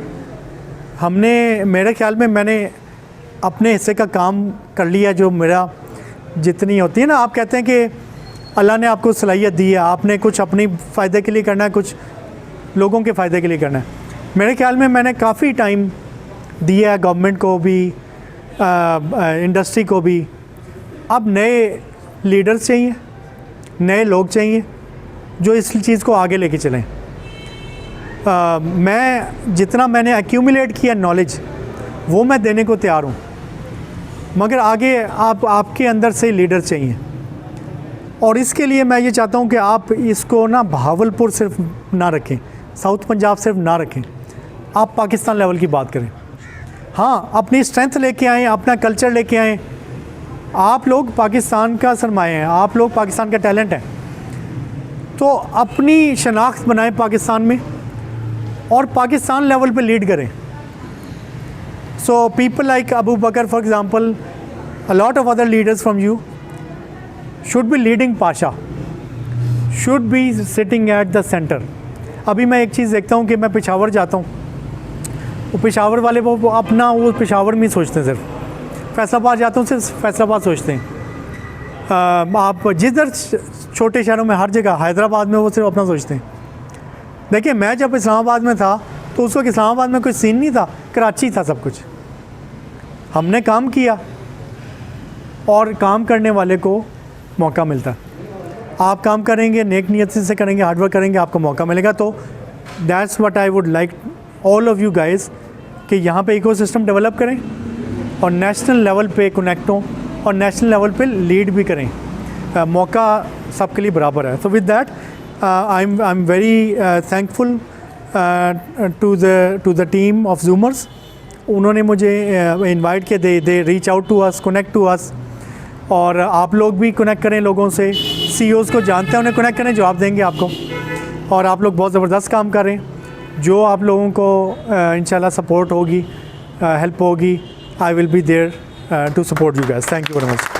हमने, मेरे ख्याल में मैंने अपने हिस्से का काम कर लिया, जो मेरा जितनी होती है ना, आप कहते हैं कि अल्लाह ने आपको सलाहियत दी है, आपने कुछ अपनी फ़ायदे के लिए करना है, कुछ लोगों के फ़ायदे के लिए करना है। मेरे ख्याल में मैंने काफ़ी टाइम दिया है गवर्नमेंट को भी, इंडस्ट्री को भी। अब नए लीडर्स चाहिए, नए लोग चाहिए जो इस चीज़ को आगे लेके चलें। मैं जितना मैंने एक्यूमुलेट किया नॉलेज वो मैं देने को तैयार हूँ, मगर आगे आपके अंदर से लीडर चाहिए। और इसके लिए मैं ये चाहता हूँ कि आप इसको ना बहावलपुर सिर्फ ना रखें, साउथ पंजाब सिर्फ ना रखें, आप पाकिस्तान लेवल की बात करें। हाँ, अपनी स्ट्रेंथ लेके आएँ, अपना कल्चर लेके आएँ। आप लोग पाकिस्तान का सरमाया हैं, आप लोग पाकिस्तान का टैलेंट है, तो अपनी शनाख्त बनाएं पाकिस्तान में और पाकिस्तान लेवल पे लीड करें। So people like Abu Bakr for example, a lot of other leaders from you should be leading PASHA, should be sitting at the centre. अभी मैं एक चीज़ देखता हूँ कि मैं पेशावर जाता हूँ, वो पेशावर वाले वो अपना वो पेशावर में ही सोचते हैं, सिर्फ फैसलाबाद जाता हूँ सिर्फ फैसलाबाद सोचते हैं। आप जिधर छोटे शहरों में, हर जगह, हैदराबाद में वो सिर्फ अपना सोचते हैं। देखिए, मैं जब इस्लामाबाद में था तो उस वक्त इस्लामाबाद में कोई सीन नहीं था, कराची था सब कुछ। हमने काम किया और काम करने वाले को मौका मिलता है। आप काम करेंगे, नेक नियत से करेंगे, हार्डवर्क करेंगे, आपको मौका मिलेगा। तो that's what I would like all of you guys, कि यहाँ पे इकोसिस्टम डेवलप करें और नेशनल लेवल पे कनेक्ट हों और नेशनल लेवल पे लीड भी करें। मौका सबके लिए बराबर है। तो with that I am very thankful to the team of zoomers. उन्होंने मुझे इनवाइट किया, they reach out to us, connect to us. और आप लोग भी कनेक्ट करें लोगों से, सीईओज़ को जानते हैं, उन्हें कनेक्ट करें, जवाब देंगे आपको। और आप लोग बहुत ज़बरदस्त काम कर रहे हैं, जो आप लोगों को इंशाल्लाह सपोर्ट होगी, हेल्प होगी, I will be there to support you guys. Thank you very much.